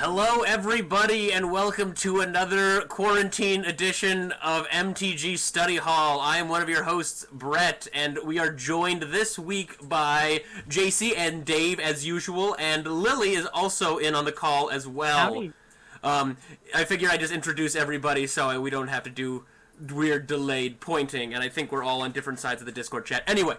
Hello, everybody, and welcome to another quarantine edition of MTG Study Hall. I am one of your hosts, Brett, and we are joined this week by JC and Dave, as usual, and Lily is also in on the call as well. Howdy. I figure I just introduce everybody so we don't have to do weird delayed pointing, and I think we're all on different sides of the Discord chat. Anyway,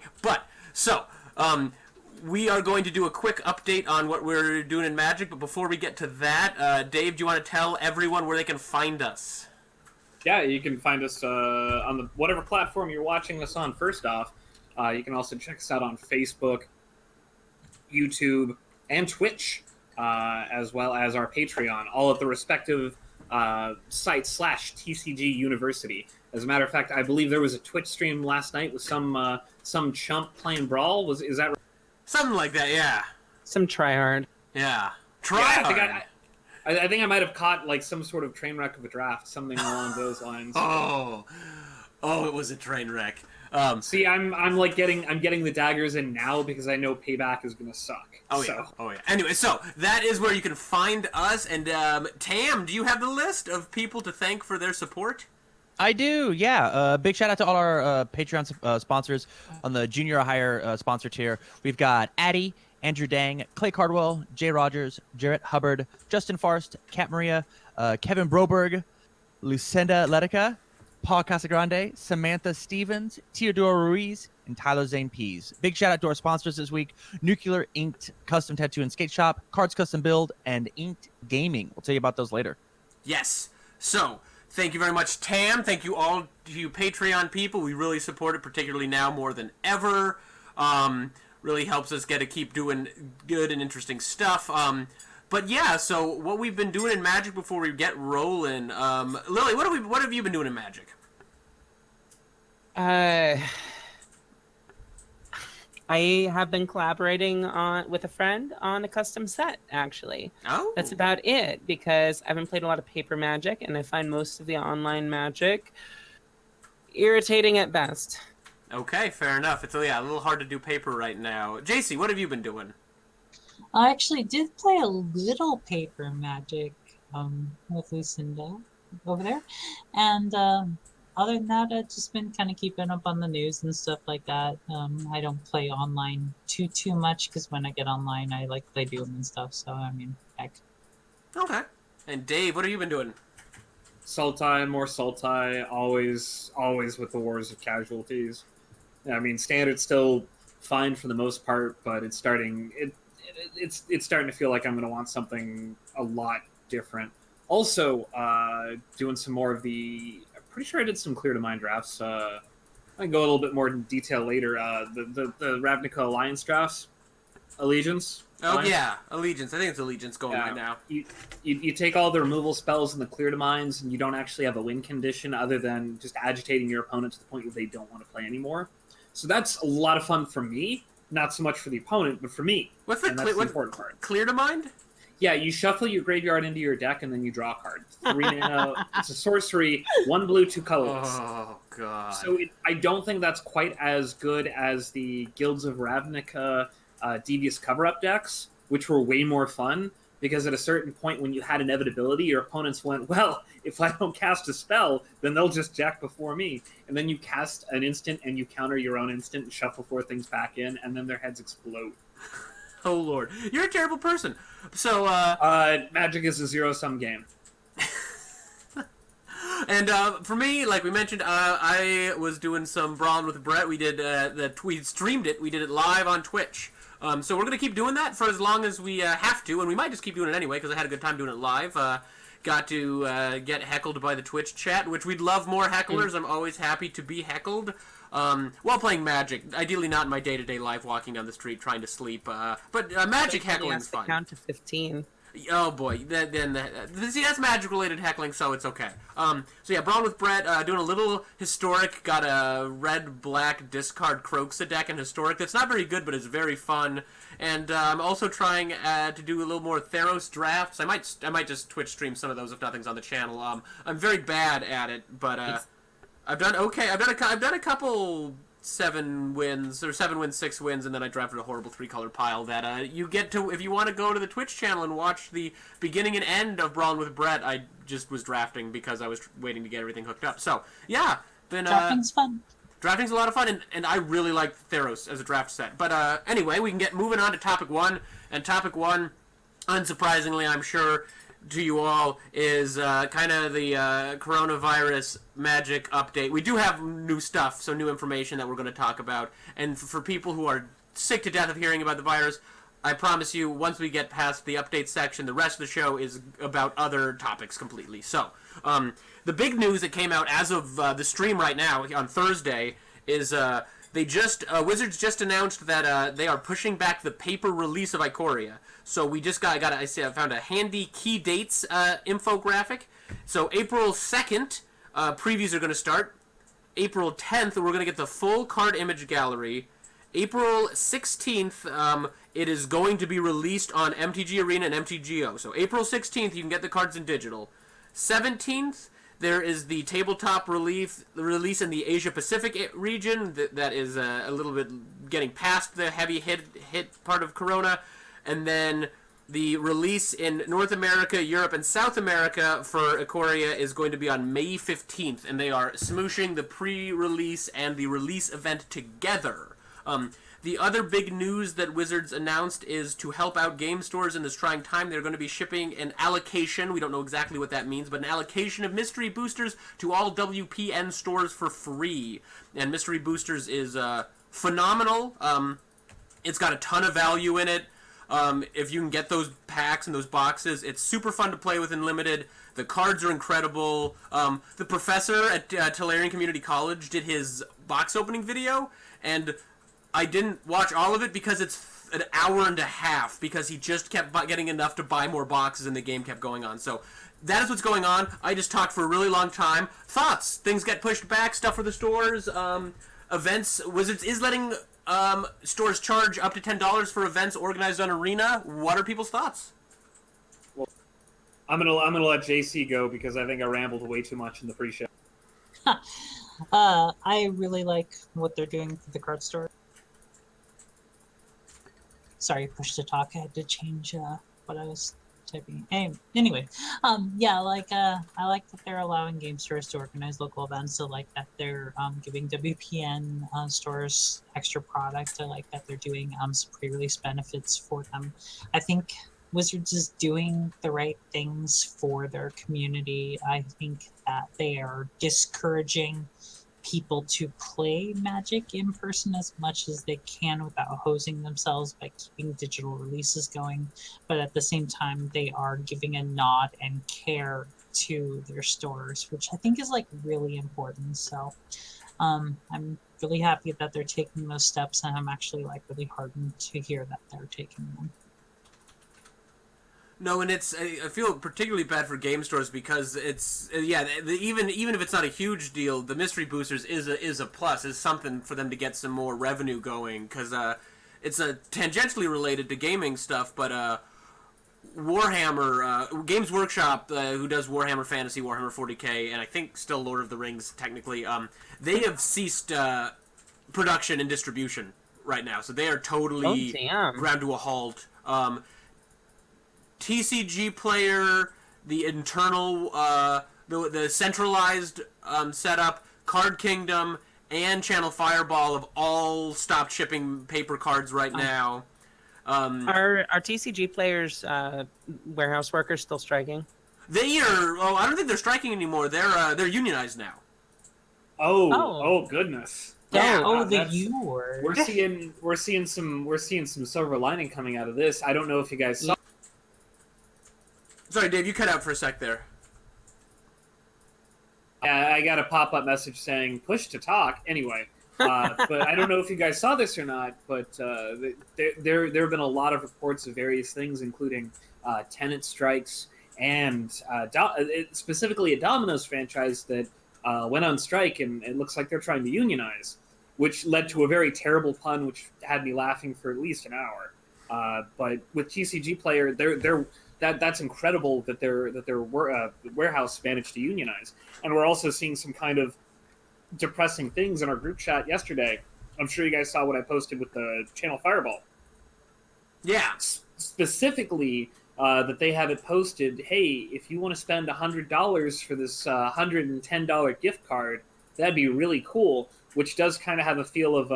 we are going to do a quick update on what we're doing in Magic, but before we get to that, Dave, do you want to tell everyone where they can find us? Yeah, you can find us on whatever platform you're watching us on, first off. You can also check us out on Facebook, YouTube, and Twitch, as well as our Patreon, all at the respective sites / TCG University. As a matter of fact, I believe there was a Twitch stream last night with some chump playing Brawl. Is that right? Something like that, yeah. Some tryhard. Yeah. I think I might have caught like some sort of train wreck of a draft, something along those lines. Oh, it was a train wreck. See, I'm getting the daggers in now because I know payback is gonna suck. Yeah. Anyway, so that is where you can find us. And Tam, do you have the list of people to thank for their support? I do, yeah. Big shout out to all our Patreon sponsors on the junior or higher sponsor tier. We've got Addie, Andrew Dang, Clay Cardwell, Jay Rogers, Jarrett Hubbard, Justin Farst, Kat Maria, Kevin Broberg, Lucinda Letica, Paul Casagrande, Samantha Stevens, Teodoro Ruiz, and Tyler Zane Pease. Big shout out to our sponsors this week: Nuclear Inked Custom Tattoo and Skate Shop, Cards Custom Build, and Inked Gaming. We'll tell you about those later. Yes. So, thank you very much, Tam. Thank you all to you Patreon people. We really support it, particularly now more than ever. Really helps us keep doing good and interesting stuff. But yeah, so what we've been doing in Magic before we get rolling. Lily, what have you been doing in Magic? I have been collaborating with a friend on a custom set, actually. Oh. That's about it, because I haven't played a lot of paper Magic, and I find most of the online Magic irritating at best. Okay, fair enough. It's a little hard to do paper right now. JC, what have you been doing? I actually did play a little paper Magic with Lucinda over there, and other than that, I've just been kind of keeping up on the news and stuff like that. I don't play online too much because when I get online, I like play Doom and stuff. So I mean, heck. Okay. And Dave, what have you been doing? Sultai, more Sultai, always with the Wars of Casualties. I mean, Standard's still fine for the most part, but it's starting to feel like I'm going to want something a lot different. Also, doing some more of the... I'm pretty sure I did some Clear to Mind drafts. I can go a little bit more in detail later. The Ravnica Alliance drafts. Allegiance. Oh, Alliance. yeah. Allegiance. I think it's Allegiance going right now. You take all the removal spells and the Clear to Minds, and you don't actually have a win condition other than just agitating your opponent to the point where they don't want to play anymore. So that's a lot of fun for me. Not so much for the opponent, but for me. What's the important part? Clear to Mind? Yeah, you shuffle your graveyard into your deck, and then you draw a card. 3 mana. It's a sorcery. 1 blue, 2 colorless. Oh, God. So I don't think that's quite as good as the Guilds of Ravnica Devious Cover-Up decks, which were way more fun, because at a certain point when you had inevitability, your opponents went, well, if I don't cast a spell, then they'll just jack before me. And then you cast an instant, and you counter your own instant, and shuffle 4 things back in, and then their heads explode. Oh, Lord. You're a terrible person. So, Magic is a zero-sum game. And for me, like we mentioned, I was doing some Brawn with Brett. We did we streamed it. We did it live on Twitch. So we're gonna keep doing that for as long as we have to, and we might just keep doing it anyway because I had a good time doing it live. Got to get heckled by the Twitch chat, which we'd love more hecklers. I'm always happy to be heckled. While playing Magic, ideally not in my day-to-day life walking down the street trying to sleep, but Magic heckling's fun. Count to 15. Oh boy, see, that's Magic-related heckling, so it's okay. So yeah, Brawl with Brett, doing a little Historic, got a red-black discard Croxa deck in Historic that's not very good, but it's very fun. And I'm also trying to do a little more Theros drafts. I might just Twitch stream some of those if nothing's on the channel. I'm very bad at it, but I've done okay. I've done a couple 7 wins, 6 wins, and then I drafted a horrible 3-color pile that you get to, if you want to go to the Twitch channel and watch the beginning and end of Brawling with Brett, I just was drafting because I was waiting to get everything hooked up. So, yeah, been... Drafting's fun. Drafting's a lot of fun, and I really like Theros as a draft set. But anyway, we can get moving on to topic 1, and topic 1, unsurprisingly, I'm sure, to you all, is kind of the coronavirus Magic update. We do have new stuff, so new information that we're going to talk about. And for people who are sick to death of hearing about the virus, I promise you, once we get past the update section, the rest of the show is about other topics completely. So, the big news that came out as of the stream right now, on Thursday, is Wizards just announced that they are pushing back the paper release of Ikoria. So we just I found a handy key dates infographic. So April 2nd, previews are going to start. April 10th, we're going to get the full card image gallery. April 16th, it is going to be released on MTG Arena and MTGO. So April 16th, you can get the cards in digital. 17th, there is the tabletop release in the Asia Pacific region that is a little bit getting past the heavy hit part of Corona. And then the release in North America, Europe, and South America for Ikoria is going to be on May 15th. And they are smooshing the pre-release and the release event together. The other big news that Wizards announced is to help out game stores in this trying time, they're going to be shipping an allocation, we don't know exactly what that means, but an allocation of mystery boosters to all WPN stores for free. And mystery boosters is phenomenal. It's got a ton of value in it. If you can get those packs and those boxes, it's super fun to play with in Limited. The cards are incredible. The professor at Tolarian Community College did his box opening video, and I didn't watch all of it because it's an hour and a half, because he just kept getting enough to buy more boxes and the game kept going on. So that is what's going on. I just talked for a really long time. Thoughts? Things get pushed back, stuff for the stores, events. Wizards is letting stores charge up to $10 for events organized on Arena. What are people's thoughts? Well, I'm gonna let JC go because I think I rambled way too much in the pre-show. I really like what they're doing for the card store. Sorry, push to talk. I had to change what I was typing. Anyway, yeah, I like that they're allowing game stores to organize local events. I like that they're giving WPN stores extra product. I like that they're doing some pre-release benefits for them. I think Wizards is doing the right things for their community. I think that they are discouraging people to play Magic in person as much as they can without hosing themselves by keeping digital releases going. But at the same time, they are giving a nod and care to their stores, which I think is really important. So I'm really happy that they're taking those steps, and I'm actually really heartened to hear that they're taking them. No, and I feel particularly bad for game stores because it's even if it's not a huge deal, the mystery boosters is a plus, is something for them to get some more revenue going, because it's tangentially related to gaming stuff, but Warhammer Games Workshop, who does Warhammer Fantasy, Warhammer 40k, and I think still Lord of the Rings technically, they have ceased production and distribution right now, so they are totally ground to a halt. TCG Player, the internal, the centralized setup, Card Kingdom, and Channel Fireball have all stopped shipping paper cards right now. Are TCG Players warehouse workers still striking? They are. Oh, I don't think they're striking anymore. They're unionized now. Oh goodness. Yeah. The U word. We're seeing some silver lining coming out of this. I don't know if you guys saw. Sorry, Dave, you cut out for a sec there. I got a pop-up message saying push to talk. Anyway, but I don't know if you guys saw this or not, but there have been a lot of reports of various things, including tenant strikes and specifically a Domino's franchise that went on strike, and it looks like they're trying to unionize, which led to a very terrible pun, which had me laughing for at least an hour. But with TCG Player, that's incredible that their warehouse managed to unionize. And we're also seeing some kind of depressing things in our group chat yesterday. I'm sure you guys saw what I posted with the Channel Fireball. Yeah. Specifically, that they have it posted, hey, if you want to spend $100 for this $110 gift card, that'd be really cool, which does kind of have a feel of,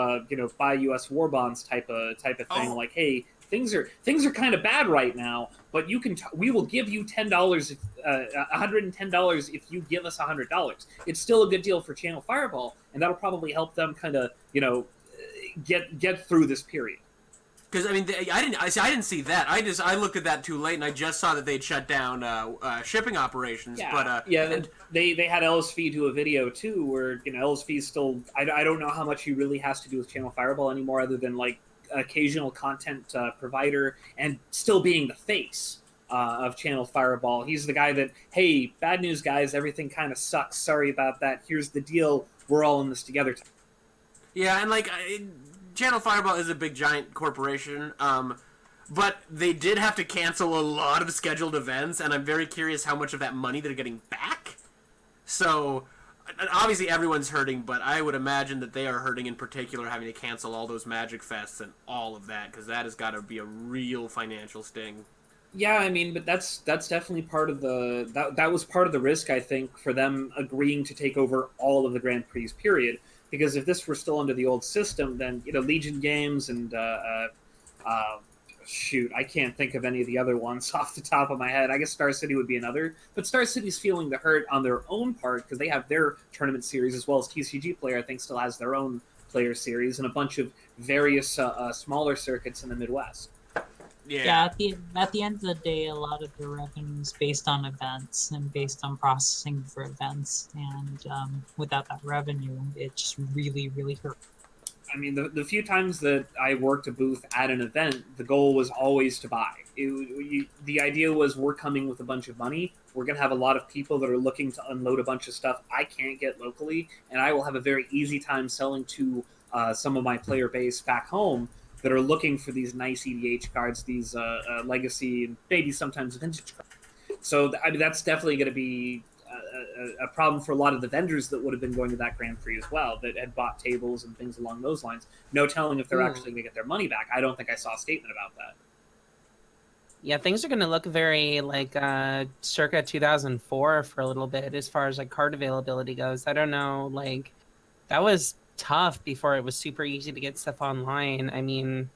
buy U.S. war bonds type of thing. Oh. Like, hey, things are kind of bad right now, but we will give you $10, $110 if you give us $100. It's still a good deal for Channel Fireball, and that'll probably help them kind of, get through this period. Because I mean, I didn't see that. I looked at that too late, and I just saw that they'd shut down shipping operations. Yeah, but they had LSV do a video too, where LSV's still. I don't know how much he really has to do with Channel Fireball anymore, other than like occasional content provider and still being the face of Channel Fireball. He's the guy that, hey, bad news, guys, everything kind of sucks. Sorry about that. Here's the deal. We're all in this together. Yeah, and like. Channel Fireball is a big giant corporation, but they did have to cancel a lot of scheduled events, and I'm very curious how much of that money they're getting back. So, obviously everyone's hurting, but I would imagine that they are hurting in particular, having to cancel all those Magic Fests and all of that, because that has got to be a real financial sting. Yeah, I mean, but that's definitely part of that was part of the risk, I think, for them agreeing to take over all of the Grand Prix period. Because if this were still under the old system, then Legion Games and shoot, I can't think of any of the other ones off the top of my head. I guess Star City would be another, but Star City's feeling the hurt on their own part because they have their tournament series, as well as TCG Player, I think, still has their own player series and a bunch of various smaller circuits in the Midwest. Yeah, at the end of the day, a lot of the revenue is based on events and based on processing for events, and without that revenue, it just really, really hurt. I mean, the few times that I worked a booth at an event, the goal was always to buy. The idea was, we're coming with a bunch of money, we're going to have a lot of people that are looking to unload a bunch of stuff I can't get locally, and I will have a very easy time selling to some of my player base back home that are looking for these nice EDH cards, these legacy, and maybe sometimes vintage cards. So, I mean, that's definitely going to be a problem for a lot of the vendors that would have been going to that Grand Prix as well, that had bought tables and things along those lines. No telling if they're actually going to get their money back. I don't think I saw a statement about that. Yeah, things are going to look very like circa 2004 for a little bit as far as like card availability goes. I don't know, like that was tough before it was super easy to get stuff online. I mean,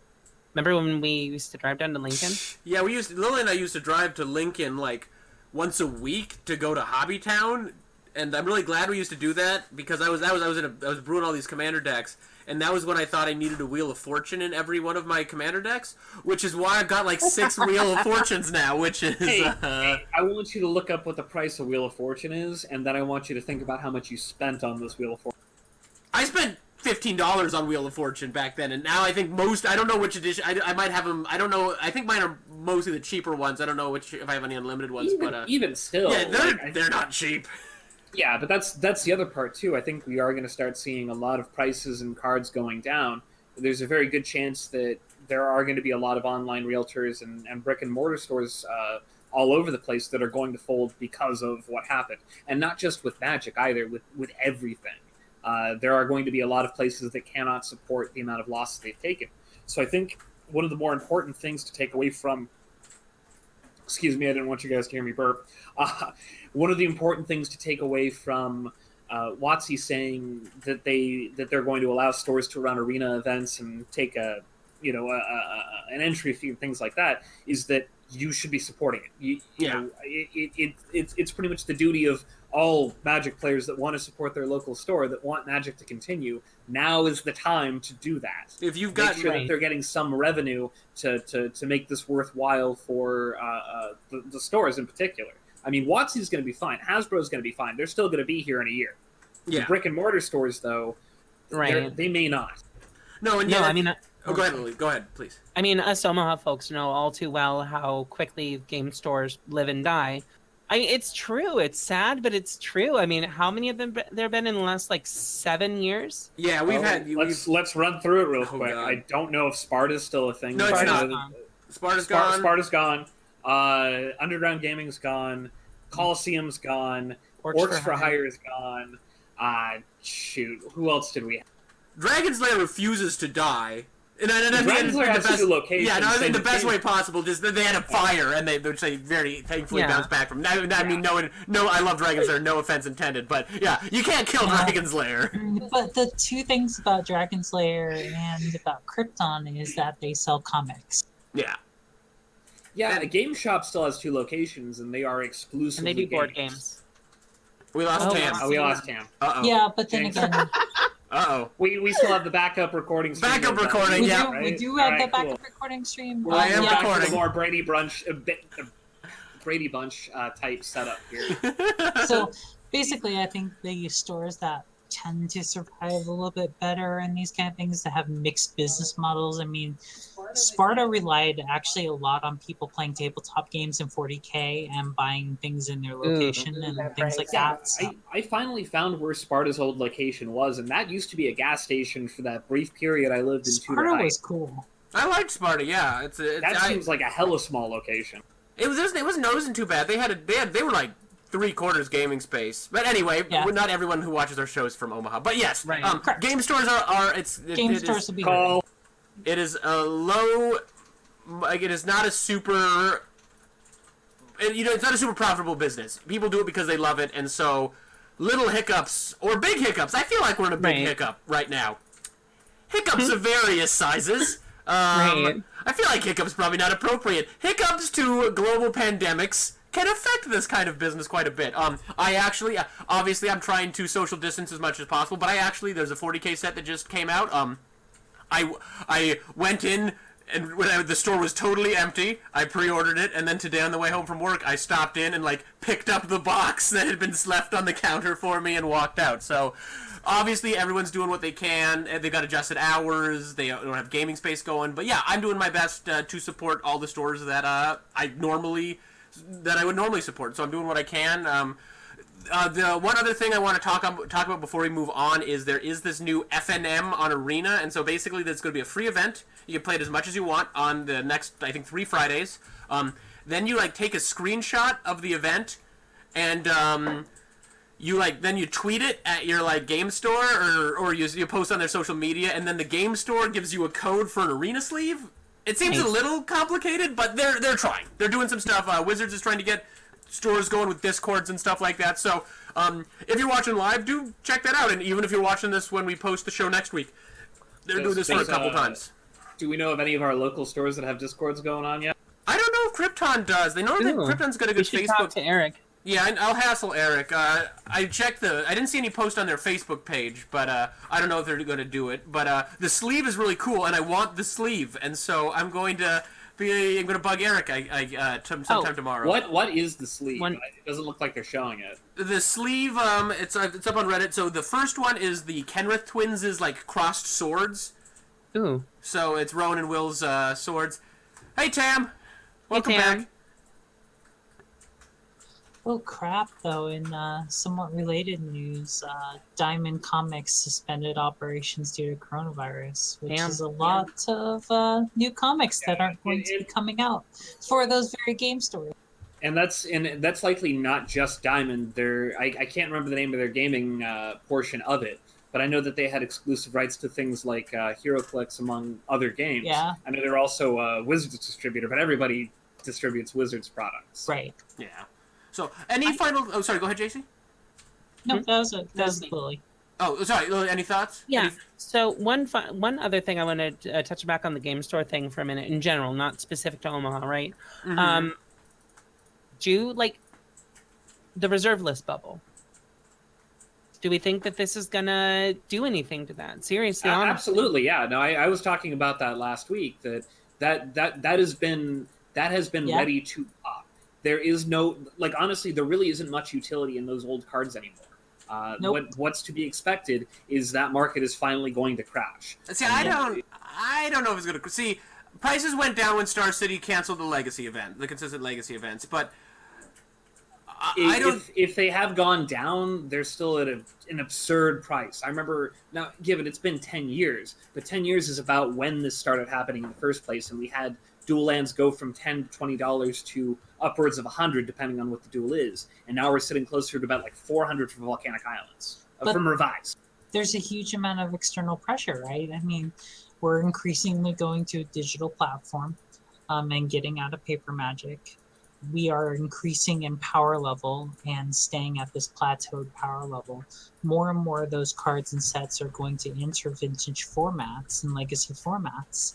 remember when we used to drive down to Lincoln? Yeah, Lily and I used to drive to Lincoln like once a week to go to Hobbytown, and I'm really glad we used to do that because I was brewing all these commander decks, and that was when I thought I needed a Wheel of Fortune in every one of my commander decks, which is why I've got like 6 Wheel of Fortunes now, which is... Hey, I want you to look up what the price of Wheel of Fortune is, and then I want you to think about how much you spent on this Wheel of Fortune. I spent $15 on Wheel of Fortune back then, and now I think I don't know which edition, I might have them, I don't know, I think mine are mostly the cheaper ones. I don't know if I have any unlimited ones, even still, yeah, they're not cheap. Yeah, but that's the other part too. I think we are going to start seeing a lot of prices and cards going down. There's a very good chance that there are going to be a lot of online realtors and brick and mortar stores all over the place that are going to fold because of what happened, and not just with Magic either, with everything. There are going to be a lot of places that cannot support the amount of losses they've taken. So I think one of the more important things to take away from... Excuse me, I didn't want you guys to hear me burp. One of the important things to take away from WotC saying that they're going to allow stores to run arena events and take an entry fee and things like that is that you should be supporting it. It's pretty much the duty of all Magic players that want to support their local store, that want Magic to continue. Now is the time to do that. If you've got... Make sure that they're getting some revenue to make this worthwhile for the stores in particular. I mean, WotC's going to be fine. Hasbro's going to be fine. They're still going to be here in a year. Yeah. The brick and mortar stores, though, they may not. No, and I mean... go ahead, Lily. Go ahead, please. I mean, us Omaha folks know all too well how quickly game stores live and die. I mean, it's true. It's sad, but it's true. I mean, how many of them there been in the last, 7 years? Yeah, Let's run through it real quick. God. I don't know if Sparta's still a thing. No, it's not. Sparta's gone. Sparta's gone. Underground Gaming's gone. Coliseum's gone. Orcs for Hire is gone. Shoot, who else did we have? Dragon's Lair refuses to die. And Dragon's Lair has two locations. Yeah, no, I think the best simultaneously. way possible. Just that they had a fire, and which they very thankfully Yeah. bounced back from. I mean, no, I love Dragon's Lair. No offense intended, but yeah, you can't kill Dragon's Lair. But the two things about Dragon's Lair and about Krypton is that they sell comics. Yeah. Yeah, the game shop still has two locations, and they are exclusively And they do board games. games. We lost Oh, Tam. Oh, we lost Tam. Uh-oh. Yeah, but then James. again, Uh-oh. We still have the backup recording stream. Backup of that. recording, we, yeah. do, Right? we do have the Alright, backup cool. recording stream. We're I am back to recording. the more Brady Brady Bunch type setup here. So basically, I think the stores that tend to survive a little bit better in these kind of things that have mixed business models. I mean, Sparta relied actually a lot on people playing tabletop games in 40K and buying things in their location and things like that. So. I finally found where Sparta's old location was, and that used to be a gas station for that brief period I lived in Tudor Sparta Heights. was cool. Oh, I liked Sparta. Yeah, That seems like a hella small location. It wasn't too bad. They were like 3/4 gaming space. But anyway, Yeah. not everyone who watches our shows is from Omaha. But yes, Right. Correct. game stores are Game stores will be Call. it is a low, like it is not a super, it's not a super profitable business. People do it because they love it, and so little hiccups or big hiccups. I feel like we're in a big Right. hiccup right now. Hiccups of various sizes. Right. I feel like hiccups probably not appropriate. Hiccups to global pandemics can affect this kind of business quite a bit. I actually, obviously, I'm trying to social distance as much as possible, but there's a 40K set that just came out. I went in, and when the store was totally empty, I pre-ordered it, and then today on the way home from work, I stopped in and picked up the box that had been left on the counter for me and walked out. So, obviously, everyone's doing what they can. They've got adjusted hours. They don't have gaming space going. But yeah, I'm doing my best to support all the stores that I would normally support. So I'm doing what I can. The one other thing I want to talk about before we move on is there is this new FNM on Arena, and so basically there's going to be a free event. You can play it as much as you want on the next, I think, 3 Fridays. Then you take a screenshot of the event, and then you tweet it at your game store, or you post on their social media, and then the game store gives you a code for an Arena sleeve. It seems a little complicated, but they're trying. They're doing some stuff. Wizards is trying to get stores going with Discords and stuff like that. So if you're watching live, do check that out. And even if you're watching this when we post the show next week, they're doing this for a couple times. Do we know of any of our local stores that have Discords going on yet? I don't know if Krypton does. They know that Krypton's got a We good should Facebook. talk to Eric. Yeah, I'll hassle Eric. I checked I didn't see any post on their Facebook page, but I don't know if they're going to do it. But the sleeve is really cool, and I want the sleeve, and so I'm going to bug Eric sometime tomorrow. What is the sleeve? One- It doesn't look like they're showing it. The sleeve, it's up on Reddit. So the first one is the Kenrith twins' crossed swords. Ooh. So it's Rowan and Will's swords. Hey Tam, welcome Tam. back. Oh crap, though, in somewhat related news, Diamond Comics suspended operations due to coronavirus, which Damn. is a lot of new comics that aren't going to be coming out for those very game stores. And that's likely not just Diamond. I can't remember the name of their gaming portion of it, but I know that they had exclusive rights to things like HeroClix, among other games. Yeah. I know they're also a Wizards distributor, but everybody distributes Wizards products. Right. Yeah. So any final? Oh, sorry. Go ahead, JC. No, that was me. Lily. Oh, sorry. Any thoughts? Yeah. So one other thing I want to touch back on the game store thing for a minute in general, not specific to Omaha, right? Mm-hmm. Do the reserve list bubble? Do we think that this is gonna do anything to that? Seriously, honestly. Absolutely, yeah. No, I was talking about that last week. That has been Yeah. ready to pop. There is no honestly, there really isn't much utility in those old cards anymore. Nope. What's to be expected is that market is finally going to crash. See, I don't know if it's gonna see. Prices went down when Star City canceled the legacy event, the consistent legacy events, but I don't. If they have gone down, they're still at an absurd price. I remember now, given it's been 10 years, but 10 years is about when this started happening in the first place, and we had dual lands go from $10 to $20 to upwards of $100, depending on what the duel is, and now we're sitting closer to about $400 for Volcanic Islands from Revised. there's a huge amount of external pressure, right? I mean, we're increasingly going to a digital platform and getting out of paper magic. We are increasing in power level and staying at this plateaued power level. More and more of those cards and sets are going to enter vintage formats and legacy formats.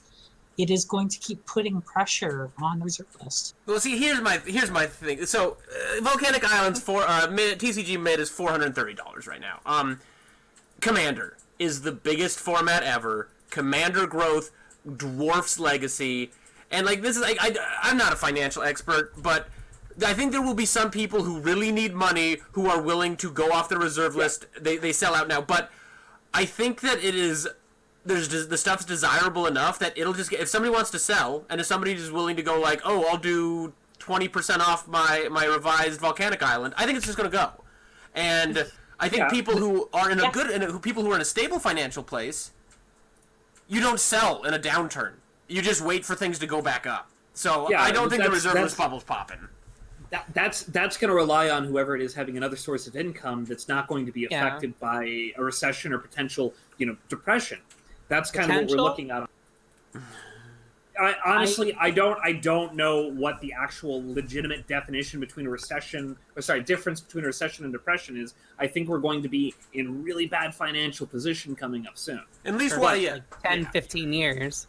It is going to keep putting pressure on the reserve list. Well, see, here's my thing. So, Volcanic Islands TCG mid is $430 right now. Commander is the biggest format ever. Commander growth dwarfs Legacy, and like this is like I'm not a financial expert, but I think there will be some people who really need money who are willing to go off the reserve list. They sell out now, but I think that the stuff's desirable enough that it'll just get, if somebody wants to sell, and if somebody is willing to go like, oh, I'll do 20% off my revised Volcanic Island, I think it's just going to go. And I think people who are in a people who are in a stable financial place, you don't sell in a downturn. You just wait for things to go back up. So I don't think the reserve list bubble's popping. That's going to rely on whoever it is having another source of income that's not going to be affected by a recession or potential, depression. That's kind of what we're looking at. I don't know what the actual legitimate definition between difference between a recession and depression is. I think we're going to be in really bad financial position coming up soon. At least For like 10, 15 years.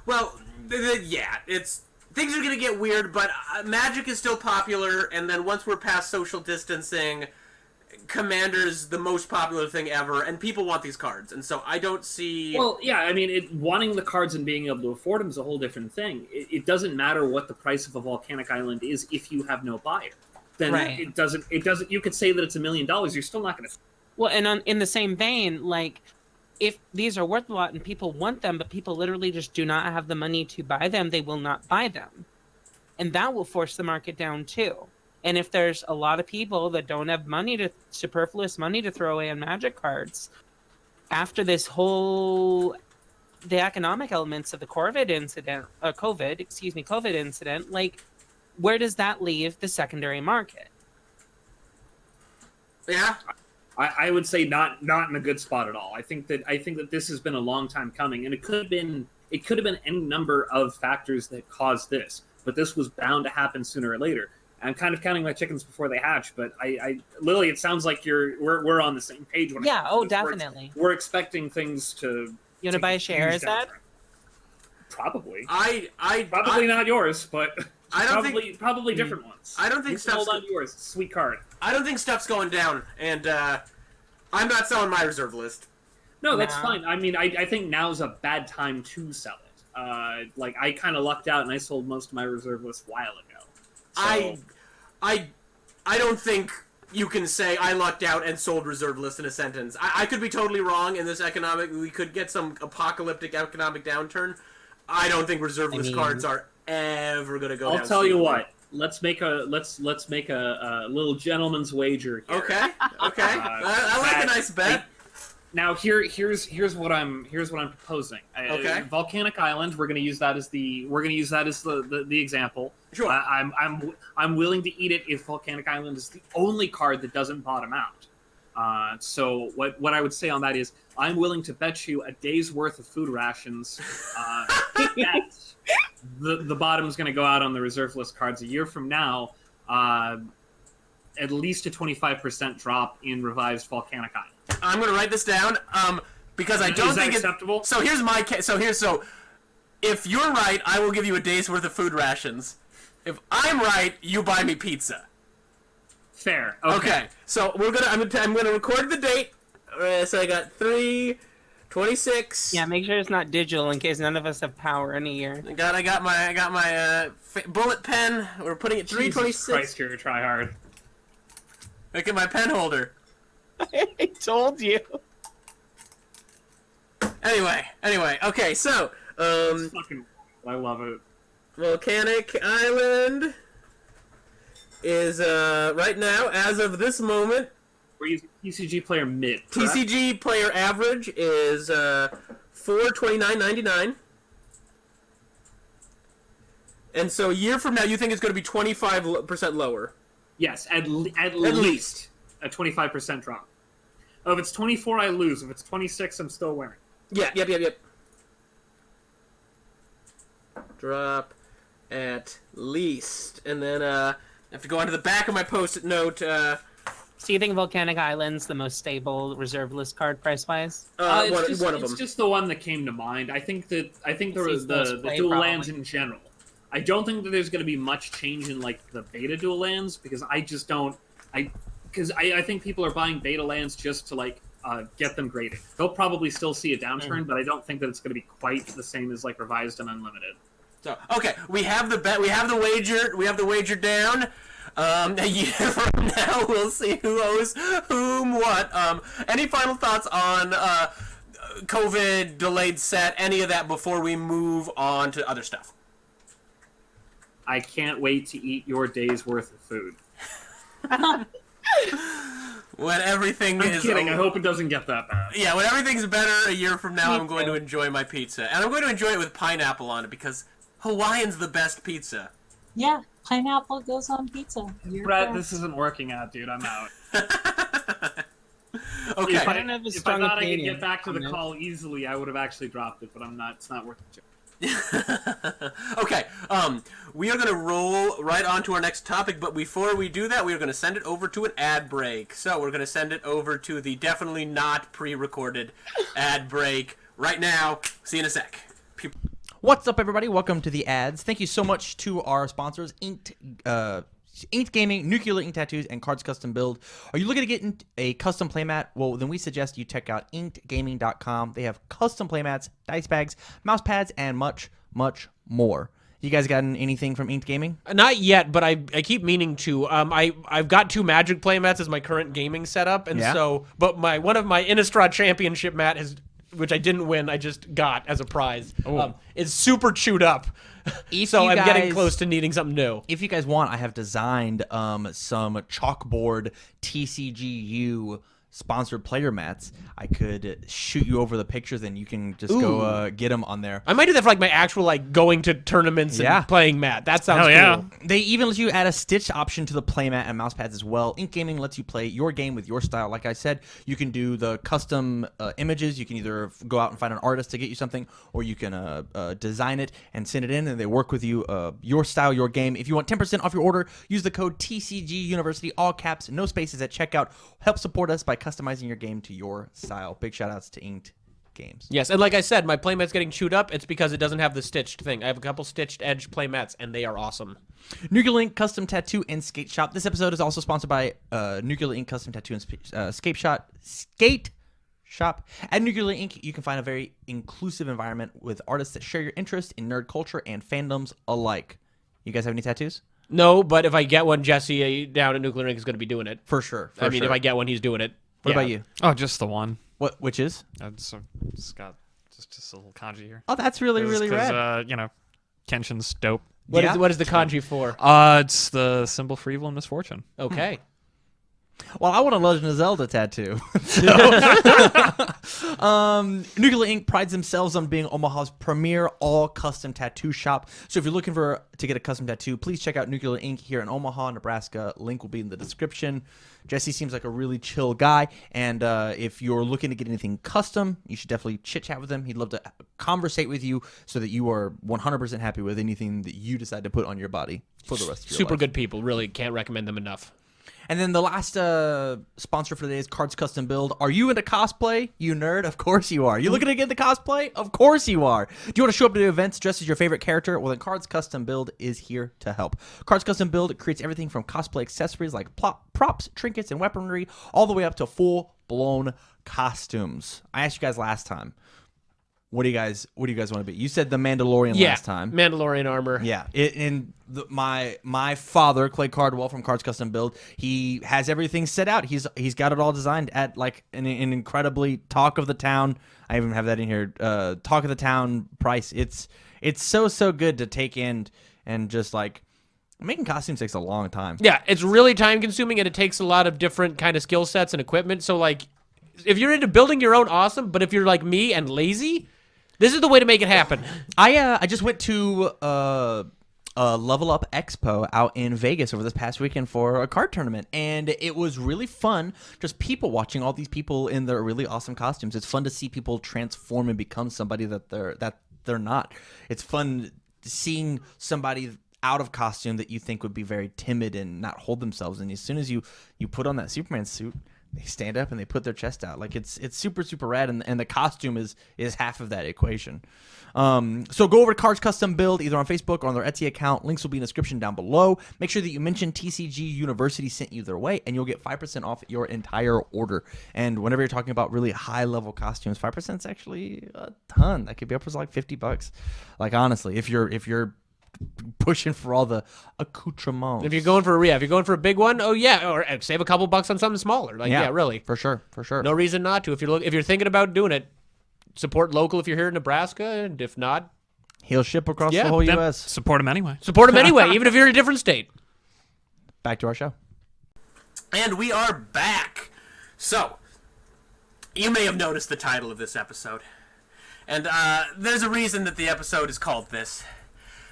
Well, it's things are going to get weird, but Magic is still popular, and then once we're past social distancing, Commander's the most popular thing ever, and people want these cards, and so I don't see... Well, yeah, I mean, wanting the cards and being able to afford them is a whole different thing. It doesn't matter what the price of a Volcanic Island is if you have no buyer. Then it doesn't. You could say that it's $1 million, you're still not going to... Well, and in the same vein, like, if these are worth a lot and people want them, but people literally just do not have the money to buy them, they will not buy them. And that will force the market down, too. And if there's a lot of people that don't have superfluous money to throw away on Magic cards, after this the economic elements of the COVID incident, like, where does that leave the secondary market? Yeah. I would say not in a good spot at all. I think that this has been a long time coming, and it could have been any number of factors that caused this, but this was bound to happen sooner or later. I'm kind of counting my chickens before they hatch, but Lily, it sounds like we're on the same page. Definitely. We're expecting things to. You want to buy a share? Is that? Probably. Probably not yours, but I don't probably different ones. I don't think stuff's hold on to yours. Sweet card. I don't think stuff's going down, and I'm not selling my reserve list. No, that's fine. I mean, I think now's a bad time to sell it. I kind of lucked out, and I sold most of my reserve list a while ago. So. I don't think you can say I lucked out and sold reserve list in a sentence. I could be totally wrong in this we could get some apocalyptic economic downturn. I don't think reserve list cards are ever going to go down. I'll tell you what. Let's make a little gentleman's wager here. Okay. I like a nice bet. Now here's what I'm proposing. Okay. Volcanic Island. We're going to use that as the example. Sure. I'm willing to eat it if Volcanic Island is the only card that doesn't bottom out. So what I would say on that is I'm willing to bet you a day's worth of food rations that the bottom's going to go out on the reserve list cards a year from now. At least a 25% drop in revised Volcanic Island. I'm going to write this down because I don't think it's acceptable. So here's my case. So if you're right, I will give you a day's worth of food rations. If I'm right, you buy me pizza. Fair. Okay. So I'm gonna record the date. So I got 3/26. Yeah, make sure it's not digital in case none of us have power in a year. I got my bullet pen. We're putting it 3/26. Jesus Christ, you're a tryhard. Look at my pen holder. I told you. Anyway. Okay, so I love it. Volcanic Island is right now, as of this moment, we're using TCG player mid. Correct? TCG player average is $429.99. And so a year from now, you think it's going to be 25% lower? Yes, at least a 25% drop. Oh, if it's 24, I lose. If it's 26, I'm still winning. Yeah, yep. Drop at least. And then I have to go onto the back of my post-it note. So you think Volcanic Island's the most stable reserve list card price-wise? One of them. It's just the one that came to mind. I think the dual probably. lands in general. I don't think that there's going to be much change in like the beta dual lands because I just don't. I think people are buying beta lands just to like get them graded. They'll probably still see a downturn, but I don't think that it's going to be quite the same as like revised and unlimited. So okay, we have the bet. We have the wager. We have the wager down. A year from now, we'll see who owes whom what. Any final thoughts on COVID delayed set? Any of that before we move on to other stuff? I can't wait to eat your day's worth of food. When everything I'm is kidding. over. I hope it doesn't get that bad. Yeah, when everything's better a year from now, Me I'm going too. to enjoy my pizza. And I'm going to enjoy it with pineapple on it because Hawaiian's the best pizza. Yeah, pineapple goes on pizza. You're Brett, correct. this isn't working out, dude. I'm out. Okay. If I don't have a if I strong thought I could opinion get back to the on it. call easily, I would have actually dropped it, but I'm not. It's not worth it. Okay, we are going to roll right on to our next topic, but before we do that, we are going to send it over to an ad break. So we're going to send it over to the definitely not pre-recorded ad break right now. See you in a sec. What's up, everybody? Welcome to the ads. Thank you so much to our sponsors, Inked Gaming, Nuclear Ink Tattoos, and Cards Custom Build. Are you looking to get a custom playmat? Well, then we suggest you check out inkedgaming.com. They have custom playmats, dice bags, mouse pads, and much, much more. You guys gotten anything from Inked Gaming? Not yet, but I keep meaning to. I've got 2 Magic playmats as my current gaming setup, and but one of my Innistrad Championship mat which I didn't win, I just got as a prize. It's super chewed up. So I'm getting close to needing something new. If you guys want, I have designed some chalkboard TCGU sponsored player mats. I could shoot you over the pictures and you can just go get them on there. I might do that for like my actual like going to tournaments and playing mat. That sounds cool. Yeah. They even let you add a stitched option to the playmat and mouse pads as well. Ink Gaming lets you play your game with your style. Like I said, you can do the custom images. You can either go out and find an artist to get you something, or you can design it and send it in, and they work with you, your style, your game. If you want 10% off your order, use the code TCG University, all caps, no spaces at checkout. Help support us by customizing your game to your style. Big shout outs to Inked Games. Yes, and like I said, my playmat's getting chewed up. It's because it doesn't have the stitched thing. I have a couple stitched edge playmats, and they are awesome. Nuclear Ink Custom Tattoo and Skate Shop. This episode is also sponsored by Nuclear Ink Custom Tattoo and Skate Shop. At Nuclear Ink, you can find a very inclusive environment with artists that share your interest in nerd culture and fandoms alike. You guys have any tattoos? No, but if I get one, Jesse down at Nuclear Ink is going to be doing it. For sure. I mean, if I get one, he's doing it. What about you? Oh, just the one. Which is? It's got just a little kanji here. Oh, that's really rad. Kenshin's dope. What is the kanji for? It's the symbol for evil and misfortune. Okay. Well, I want a Legend of Zelda tattoo. Nuclear Ink prides themselves on being Omaha's premier all-custom tattoo shop. So if you're looking to get a custom tattoo, please check out Nuclear Ink here in Omaha, Nebraska. Link will be in the description. Jesse seems like a really chill guy, and if you're looking to get anything custom, you should definitely chit-chat with him. He'd love to conversate with you so that you are 100% happy with anything that you decide to put on your body for the rest of your Super life. good people. Really can't recommend them enough. And then the last sponsor for today is Cards Custom Build. Are you into cosplay, you nerd? Of course you are. You looking to get into cosplay? Of course you are. Do you want to show up to events dressed as your favorite character? Well, then Cards Custom Build is here to help. Cards Custom Build creates everything from cosplay accessories like props, trinkets, and weaponry, all the way up to full-blown costumes. I asked you guys last time. What do you guys want to be? You said the Mandalorian last time. Mandalorian armor. Yeah, my father, Clay Cardwell from Cards Custom Build, he has everything set out. He's got it all designed at like an incredibly talk of the town. I even have that in here. Talk of the town price. It's so good to take in, and just like making costumes takes a long time. Yeah, it's really time consuming, and it takes a lot of different kind of skill sets and equipment. So like, if you're into building your own, awesome. But if you're like me and lazy, this is the way to make it happen. I just went to a Level Up Expo out in Vegas over this past weekend for a card tournament, and it was really fun. Just people watching all these people in their really awesome costumes. It's fun to see people transform and become somebody that they're not. It's fun seeing somebody out of costume that you think would be very timid and not hold themselves, and as soon as you put on that Superman suit, they stand up and they put their chest out. Like it's super rad, and the costume is half of that equation. So go over to Cards Custom Build either on Facebook or on their Etsy account. Links will be in the description down below. Make sure that you mention TCG University sent you their way, and you'll get 5% off your entire order. And whenever you're talking about really high level costumes, 5% is actually a ton. That could be upwards of like $50. Like honestly, if you're pushing for all the accoutrements. If you're going for a big one, oh yeah, or save a couple bucks on something smaller. Like yeah really, for sure. No reason not to. If you're thinking about doing it, support local if you're here in Nebraska, and if not, he'll ship across the whole U.S. Support him anyway. Support him anyway, even if you're in a different state. Back to our show. And we are back. So, you may have noticed the title of this episode, and there's a reason that the episode is called this.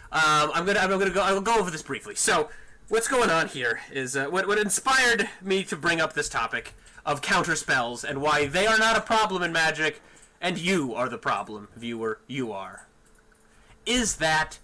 I'll go over this briefly. So, what's going on here is what inspired me to bring up this topic of counter spells and why they are not a problem in Magic, and you are the problem, viewer. You are. Is that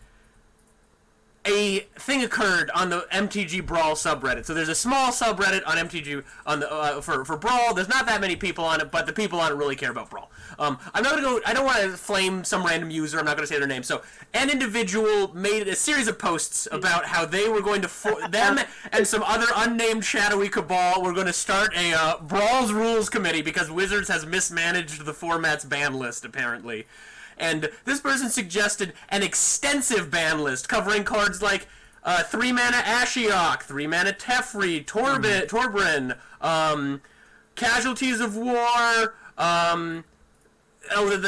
a thing occurred on the MTG Brawl subreddit? So there's a small subreddit on MTG on the for Brawl. There's not that many people on it, but the people on it really care about Brawl. I'm not gonna go. I don't want to flame some random user. I'm not gonna say their name. So an individual made a series of posts about how they were going to them and some other unnamed shadowy cabal were going to start a Brawl's rules committee because Wizards has mismanaged the format's ban list apparently. And this person suggested an extensive ban list covering cards like 3-mana Ashiok, 3-mana Teferi, Torbrin, Casualties of War, the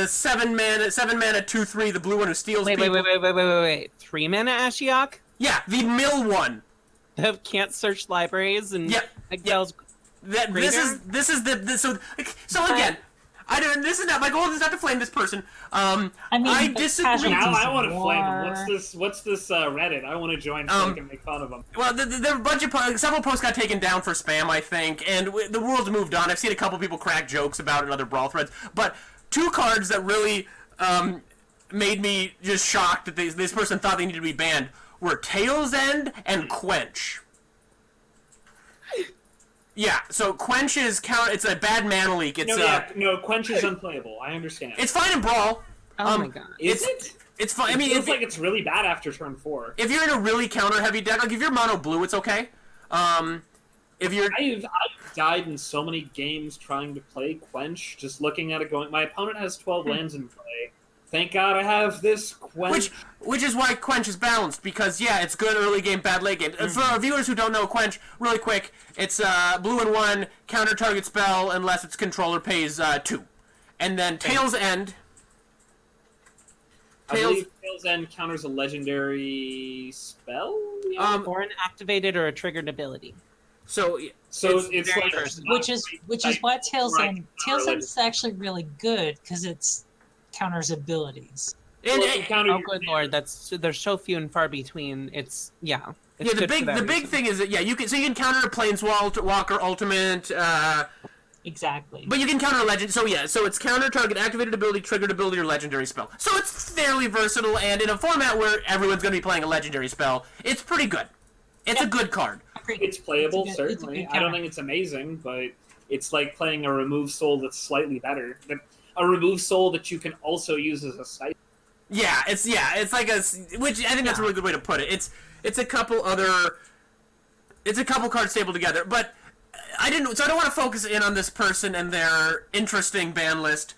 7-mana 2/3, the blue one who steals people. Wait. 3-mana Ashiok? Yeah, the mill one. That can't search libraries and Excel's This is the so again. This is not my goal. Is not to flame this person. I disagree. Now I want to flame him. What's this Reddit? I want to join so I can make fun of him. Well, there are a bunch of several posts got taken down for spam, I think, and the world's moved on. I've seen a couple people crack jokes about it in other Brawl threads, but two cards that really made me just shocked that this person thought they needed to be banned were Tail's End and Quench. Yeah, so Quench is it's a bad mana leak. It's no, Quench is unplayable. I understand. It's fine in Brawl. Oh my god. Is it? It's fine. I mean, it feels like it's really bad after turn 4. If you're in a really counter-heavy deck, like if you're mono blue, it's okay. If you're, I've died in so many games trying to play Quench, just looking at it going, my opponent has 12 lands in play. Thank God I have this Quench. Which is why Quench is balanced, because, yeah, it's good early game, bad late game. For our viewers who don't know Quench, really quick, it's blue and 1, counter target spell unless its controller pays 2. And then Tail's End. I believe Tail's End counters a legendary spell? Or an activated or a triggered ability. So it's like which is why Tail's End is actually really good because it's counters abilities. Oh good lord, there's so few and far between. It's the big thing is that you can counter a Planeswalker ultimate. Exactly. But you can counter a legend. So it's counter target activated ability, triggered ability, or legendary spell. So it's fairly versatile, and in a format where everyone's going to be playing a legendary spell, it's pretty good. It's a good card. It's playable, certainly. I don't think it's amazing, but it's like playing a remove soul that's slightly better. A remove soul that you can also use as a site. Yeah, it's like which I think that's a really good way to put it. It's a couple cards stapled together, but I don't want to focus in on this person and their interesting ban list.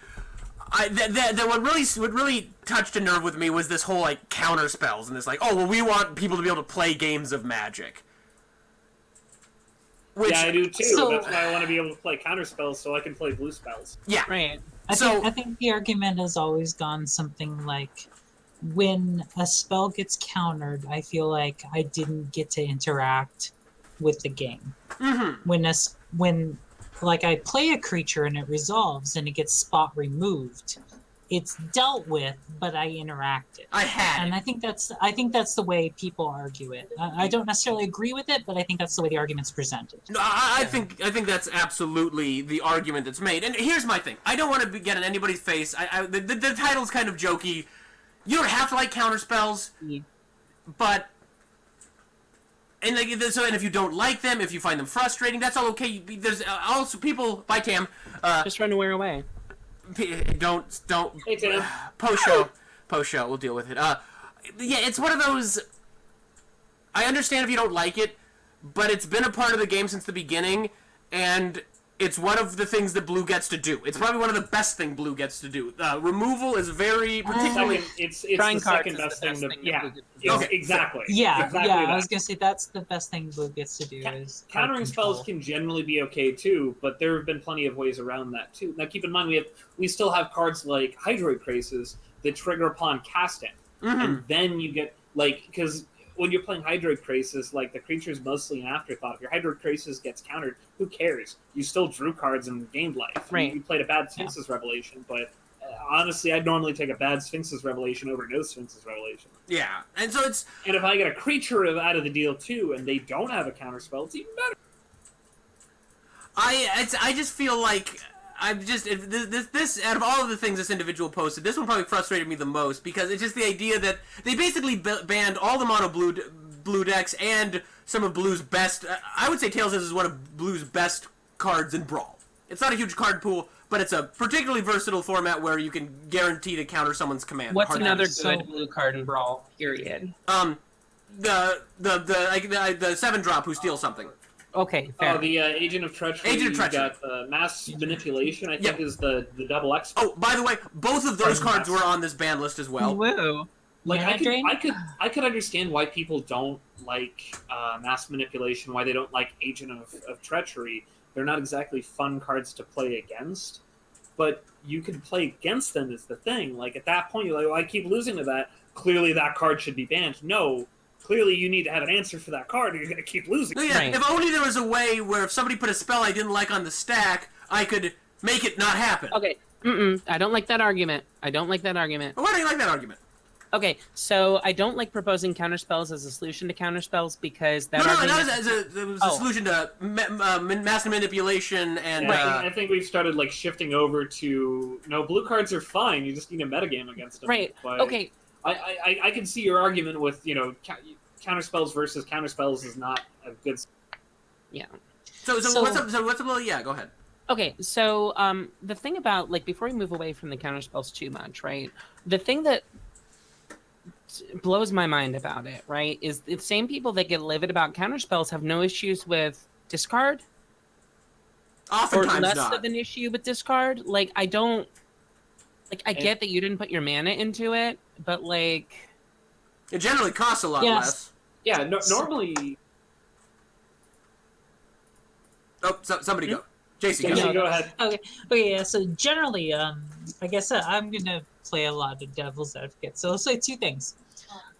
What really touched a nerve with me was this whole like counter spells and this like, oh well, we want people to be able to play games of Magic. Which, yeah, I do too. That's why I want to be able to play counter spells so I can play blue spells. Yeah, right. I think the argument has always gone something like, when a spell gets countered, I feel like I didn't get to interact with the game. Mm-hmm. When like I play a creature and it resolves and it gets spot removed, it's dealt with, but I interacted. I had And it. I think that's the way people argue it. I don't necessarily agree with it, but I think that's the way the argument's presented. No, I think that's absolutely the argument that's made. And here's my thing: I don't want to get in anybody's face. The title's kind of jokey. You don't have to like counterspells, but and like so. And if you don't like them, if you find them frustrating, that's all okay. There's also people. Bye, Tam. Just run away. Don't. Hey, Tam. Post show. We'll deal with it. Yeah, it's one of those. I understand if you don't like it, but it's been a part of the game since the beginning, and it's one of the things that Blue gets to do. It's probably one of the best thing Blue gets to do. Removal is very particularly. It's Drawing the cards second is best the thing. best To, thing that yeah, Blue gets to do. Okay. exactly. Yeah, exactly yeah. that. I was gonna say that's the best thing Blue gets to do is Countering spells can generally be okay too, but there have been plenty of ways around that too. Now keep in mind we still have cards like Hydroid Craces that trigger upon casting, and then you get because when you're playing Hydroid Craces, like the creature's mostly an afterthought. If your Hydroid Craces gets countered, who cares? You still drew cards and gained life. Right. You played a bad Sphinx's Revelation, but honestly, I'd normally take a bad Sphinx's Revelation over no Sphinx's Revelation. Yeah, and so it's. And if I get a creature out of the deal too, and they don't have a counterspell, it's even better. I just feel like this out of all of the things this individual posted, this one probably frustrated me the most because it's just the idea that they basically banned all the mono blue decks and some of Blue's best. I would say Tales is one of Blue's best cards in Brawl. It's not a huge card pool, but it's a particularly versatile format where you can guarantee to counter someone's command. What's Hard another damage. good blue card in Brawl? Period. The 7-drop who steals something. Okay, fair. The Agent of Treachery. Agent of Treachery. You got Mass Manipulation, I think, is the double X. Oh, by the way, both of those cards were on this ban list as well. Woo. Like Mana Drain? I could understand why people don't like Mass Manipulation, why they don't like Agent of Treachery. They're not exactly fun cards to play against, but you can play against them is the thing. Like at that point, you're like, well, I keep losing to that. Clearly, that card should be banned. No, clearly you need to have an answer for that card, or you're going to keep losing. No, yeah, Right. if only there was a way where if somebody put a spell I didn't like on the stack, I could make it not happen. Okay. I don't like that argument. I don't like that argument. Why don't you like that argument? Okay, so I don't like proposing counterspells as a solution to counterspells because that No, argument... that was a solution to mass manipulation and... Yeah, I think we've started like shifting over to no, blue cards are fine. You just need a metagame against them. Right. But Okay. I can see your argument with counterspells versus counterspells is not a good. Yeah. So what's up? So what's up? Yeah, go ahead. Okay, so the thing about, like, before we move away from the counterspells too much, right? The thing that blows my mind about it, right, is the same people that get livid about counterspells have no issues with discard, Oftentimes or less not. of an issue with discard. Like, I don't, like, I get that you didn't put your mana into it, but like, It generally costs a lot Yes. less. Yeah, normally. Oh, somebody go. JC, Jesse, go. go ahead. Okay, yeah, so generally, like I said, I'm gonna play a lot of devil's advocate. So let's say two things.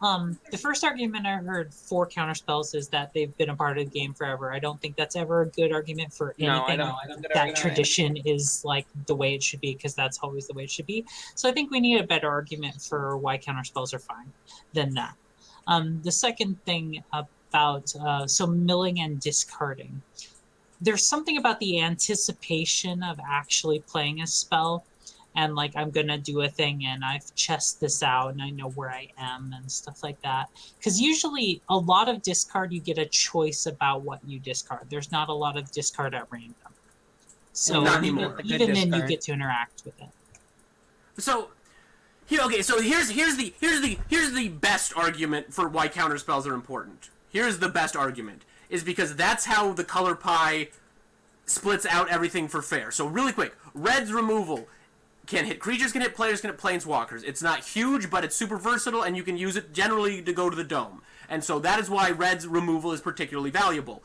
The first argument I heard for counterspells is that they've been a part of the game forever. I don't think that's ever a good argument for No, I anything. don't get That argument on tradition is like the way it should be because that's always the way it should be. So I think we need a better argument for why counterspells are fine than that. The second thing about so milling and discarding. There's something about the anticipation of actually playing a spell and like I'm gonna do a thing and I've chessed this out and I know where I am and stuff like that. Because usually a lot of discard you get a choice about what you discard. There's not a lot of discard at random. So Not anymore. even then you discard. get to interact with it. So here, okay. So here's the best argument for why counterspells are important. Here's the best argument is because that's how the color pie splits out everything for fair. So really quick, red's removal can hit creatures, can hit players, can hit planeswalkers. It's not huge, but it's super versatile, and you can use it generally to go to the dome. And so that is why red's removal is particularly valuable.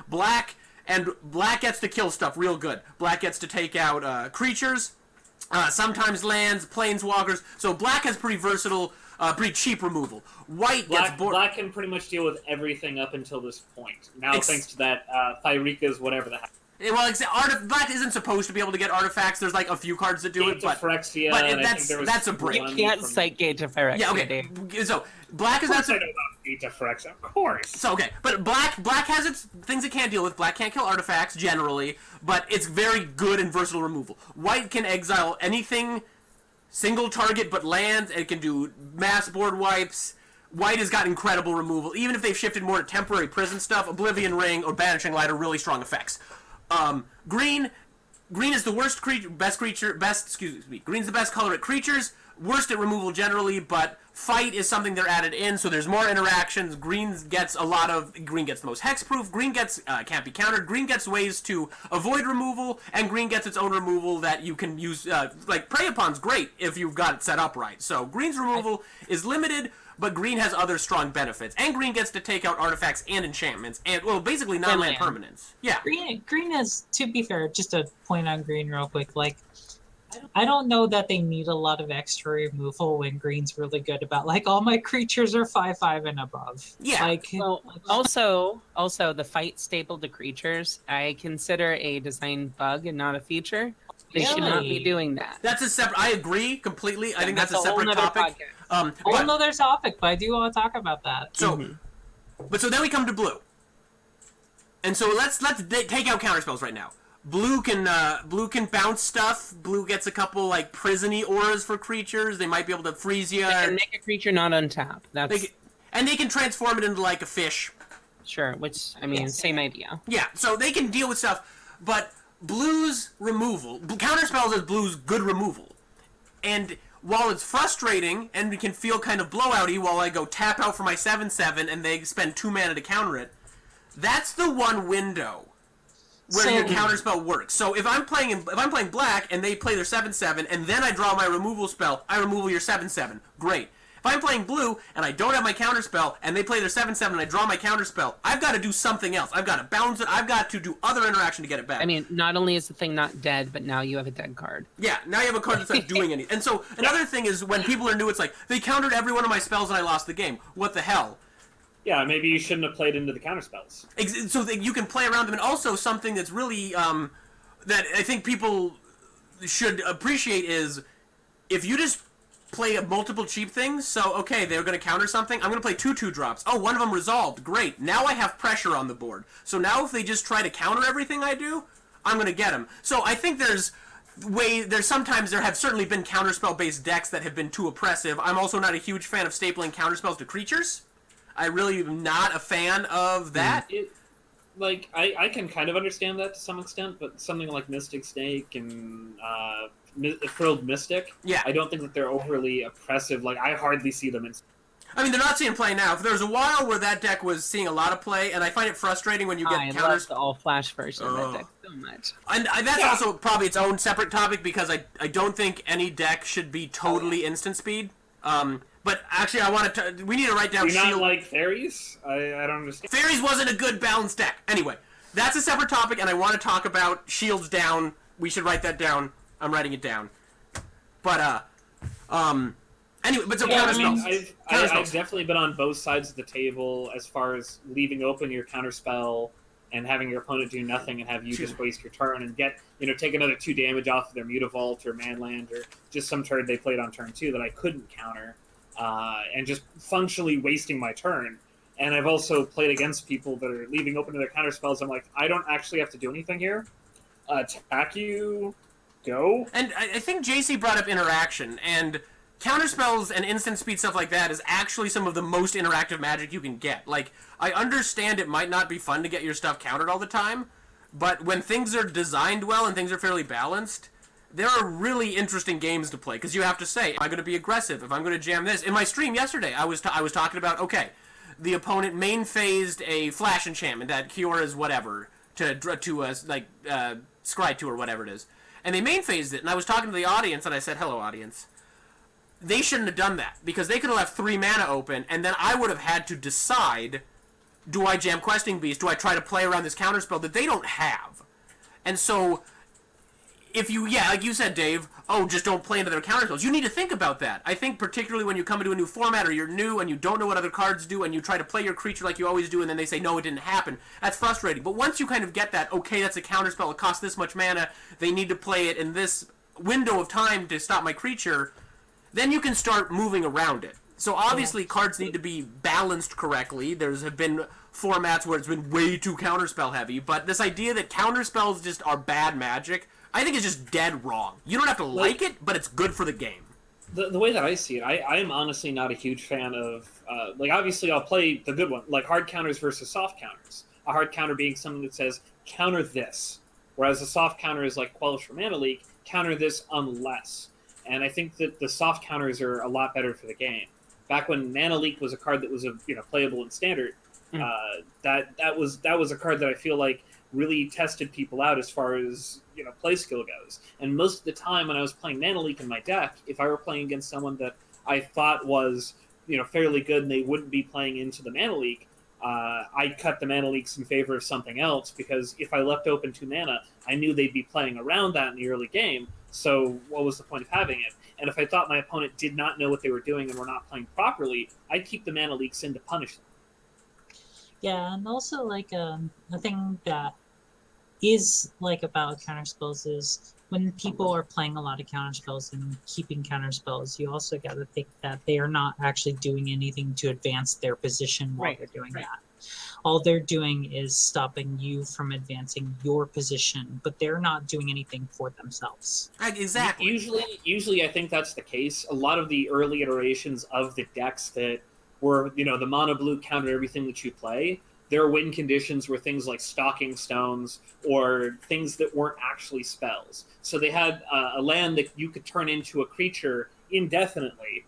Black gets to kill stuff real good. Black gets to take out creatures, sometimes lands, planeswalkers. So black has pretty versatile, pretty cheap removal. White gets bored. Black can pretty much deal with everything up until this point. Now, thanks to that, Thyrika's whatever the heck. Well, black isn't supposed to be able to get artifacts. There's like a few cards that do it, but Phyrexia, but and I think there was that's a break. one You can't from- cite Gate of Phyrexia, Yeah, okay. Dave. So black is Of not. course I know about Gate of Phyrexia, of course. So okay, but black has its things it can't deal with. Black can't kill artifacts generally, but it's very good and versatile removal. White can exile anything, single target but lands. It can do mass board wipes. White has got incredible removal. Even if they've shifted more to temporary prison stuff, Oblivion Ring or Banishing Light are really strong effects. Green is the worst creature, Green's the best color at creatures, worst at removal generally, but fight is something they're added in, so there's more interactions. Green gets the most hexproof, green gets, can't be countered, green gets ways to avoid removal, and green gets its own removal that you can use, like Prey Upon's great if you've got it set up right. So green's removal is limited, but green has other strong benefits, and green gets to take out artifacts and enchantments, and, well, basically non-land permanents. Yeah. Green is, to be fair, just a point on green real quick, like, I don't know that they need a lot of extra removal when green's really good about, like, all my creatures are 5/5 and above. Yeah. Like, Well, also the fight staple to creatures, I consider a design bug and not a feature. They should not be Really? doing that. That's a separate. I agree completely. I think that's a whole separate nother topic. podcast. whole But nother topic, but I do want to talk about that. so, but so then we come to blue, and so let's take out counterspells right now. Blue can bounce stuff. Blue gets a couple like prison-y auras for creatures. They might be able to freeze you. And make a creature not untap. That's And they can transform it into like a fish. sure. Which I mean, Yes. same idea. Yeah, so they can deal with stuff, but blue's removal, counterspells is blue's good removal. And while it's frustrating and it can feel kind of blowouty while I go tap out for my 7/7 and they spend 2 mana to counter it, that's the one window where So- your counterspell works. So if I'm playing black and they play their 7/7 and then I draw my removal spell, I remove your 7/7. Great. If I'm playing blue and I don't have my counterspell and they play their 7/7 and I draw my counterspell, I've got to do something else. I've got to bounce it. I've got to do other interaction to get it back. I mean, not only is the thing not dead, but now you have a dead card. Yeah, now you have a card that's not doing anything. And so another thing is when people are new, it's like, they countered every one of my spells and I lost the game. What the hell? Yeah, maybe you shouldn't have played into the counterspells. So that you can play around them. And also something that's really, that I think people should appreciate is, if you just play multiple cheap things, so, okay, they're going to counter something, I'm going to play 2/2 drops. Oh, one of them resolved. Great. Now I have pressure on the board. So now if they just try to counter everything I do, I'm going to get them. So I think sometimes there have certainly been counterspell-based decks that have been too oppressive. I'm also not a huge fan of stapling counterspells to creatures. I really am not a fan of that. I can kind of understand that to some extent, but something like Mystic Snake and Frilled Mystic, Yeah. I don't think that they're overly oppressive. Like, I hardly see them in... I mean, they're not seeing play now. There was a while where that deck was seeing a lot of play, and I find it frustrating when you get I love counters. the all-flash version of Oh. that deck so much. And that's Yeah. also probably its own separate topic, because I don't think any deck should be totally instant speed. But actually, we need to write down Do you not Shield. like fairies? I don't understand. Fairies wasn't a good balanced deck. Anyway, that's a separate topic, and I want to talk about Shields down. We should write that down. I'm writing it down. But, anyway, but so Yeah, I counterspells. mean, I've definitely been on both sides of the table as far as leaving open your counterspell and having your opponent do nothing and have you just waste your turn and take another 2 damage off of their Mutavault or Manland or just some turn they played on turn 2 that I couldn't counter, and just functionally wasting my turn. And I've also played against people that are leaving open to their counterspells. I'm like, I don't actually have to do anything here. Attack you, go. And I think JC brought up interaction, and counterspells and instant speed stuff like that is actually some of the most interactive Magic you can get. Like, I understand it might not be fun to get your stuff countered all the time, but when things are designed well and things are fairly balanced, there are really interesting games to play, because you have to say, am I going to be aggressive? If I'm going to jam this? In my stream yesterday, I was talking about, okay, the opponent main phased a flash enchantment that cures whatever to scry 2 or whatever it is. And they main phased it, and I was talking to the audience, and I said, hello, audience. They shouldn't have done that, because they could have left 3 mana open, and then I would have had to decide, do I jam Questing Beast? Do I try to play around this counterspell that they don't have? And so, if you, like you said, Dave, just don't play into their counterspells. You need to think about that. I think particularly when you come into a new format or you're new and you don't know what other cards do and you try to play your creature like you always do and then they say, no, it didn't happen. That's frustrating. But once you kind of get that, okay, that's a counterspell, it costs this much mana, they need to play it in this window of time to stop my creature, then you can start moving around it. So obviously cards need to be balanced correctly. Have been formats where it's been way too counterspell heavy, but this idea that counterspells just are bad magic, I think it's just dead wrong. You don't have to like it, but it's good for the game. The way that I see it, I am honestly not a huge fan of, obviously I'll play the good one, like hard counters versus soft counters. A hard counter being something that says, counter this. Whereas a soft counter is like Quellish for Mana Leak, counter this unless. And I think that the soft counters are a lot better for the game. Back when Mana Leak was a card that was playable in Standard, that was a card that I feel like really tested people out as far as play skill goes. And most of the time when I was playing Mana Leak in my deck, if I were playing against someone that I thought was fairly good and they wouldn't be playing into the Mana Leak, I'd cut the Mana Leaks in favor of something else, because if I left open 2 mana, I knew they'd be playing around that in the early game, so what was the point of having it? And if I thought my opponent did not know what they were doing and were not playing properly, I'd keep the Mana Leaks in to punish them. Yeah, and also like a thing that is like about counterspells is when people are playing a lot of counterspells and keeping counterspells, you also got to think that they are not actually doing anything to advance their position while they're doing that. All they're doing is stopping you from advancing your position, but they're not doing anything for themselves. Exactly. Usually I think that's the case. A lot of the early iterations of the decks that were, the mono blue counter everything that you play, their win conditions were things like Stalking Stones or things that weren't actually spells. So they had a land that you could turn into a creature indefinitely.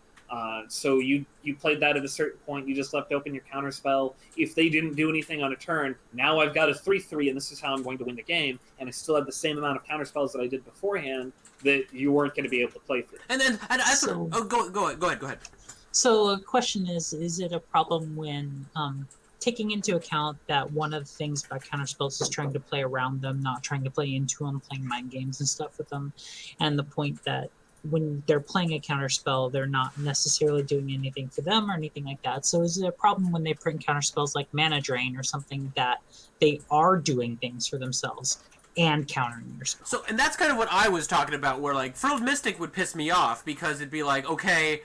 So you played that at a certain point, you just left open your counter spell. If they didn't do anything on a turn, now I've got a 3/3 and this is how I'm going to win the game, and I still have the same amount of counter spells that I did beforehand that you weren't going to be able to play through. And then, go ahead. So the question is it a problem when taking into account that one of the things about counterspells is trying to play around them, not trying to play into them, playing mind games and stuff with them, and the point that when they're playing a counterspell, they're not necessarily doing anything for them or anything like that. So is it a problem when they print counterspells like Mana Drain or something that they are doing things for themselves and countering your spell? So, and that's kind of what I was talking about, where like Frilled Mystic would piss me off because it'd be like, okay,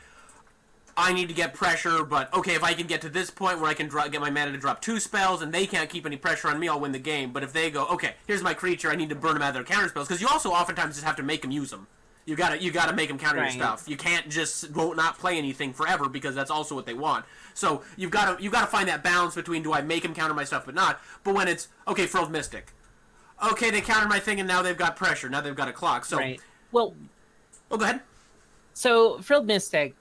I need to get pressure, but okay, if I can get to this point where I can get my mana to drop 2 spells and they can't keep any pressure on me, I'll win the game. But if they go, okay, here's my creature, I need to burn them out of their counter spells, because you also oftentimes just have to make them use them. You gotta make them counter your stuff. You can't just not play anything forever, because that's also what they want. So you've gotta find that balance between, do I make them counter my stuff but not? But when it's okay, Frilled Mystic, okay, they countered my thing and now they've got pressure. Now they've got a clock. So well, go ahead. So Frilled Mystic,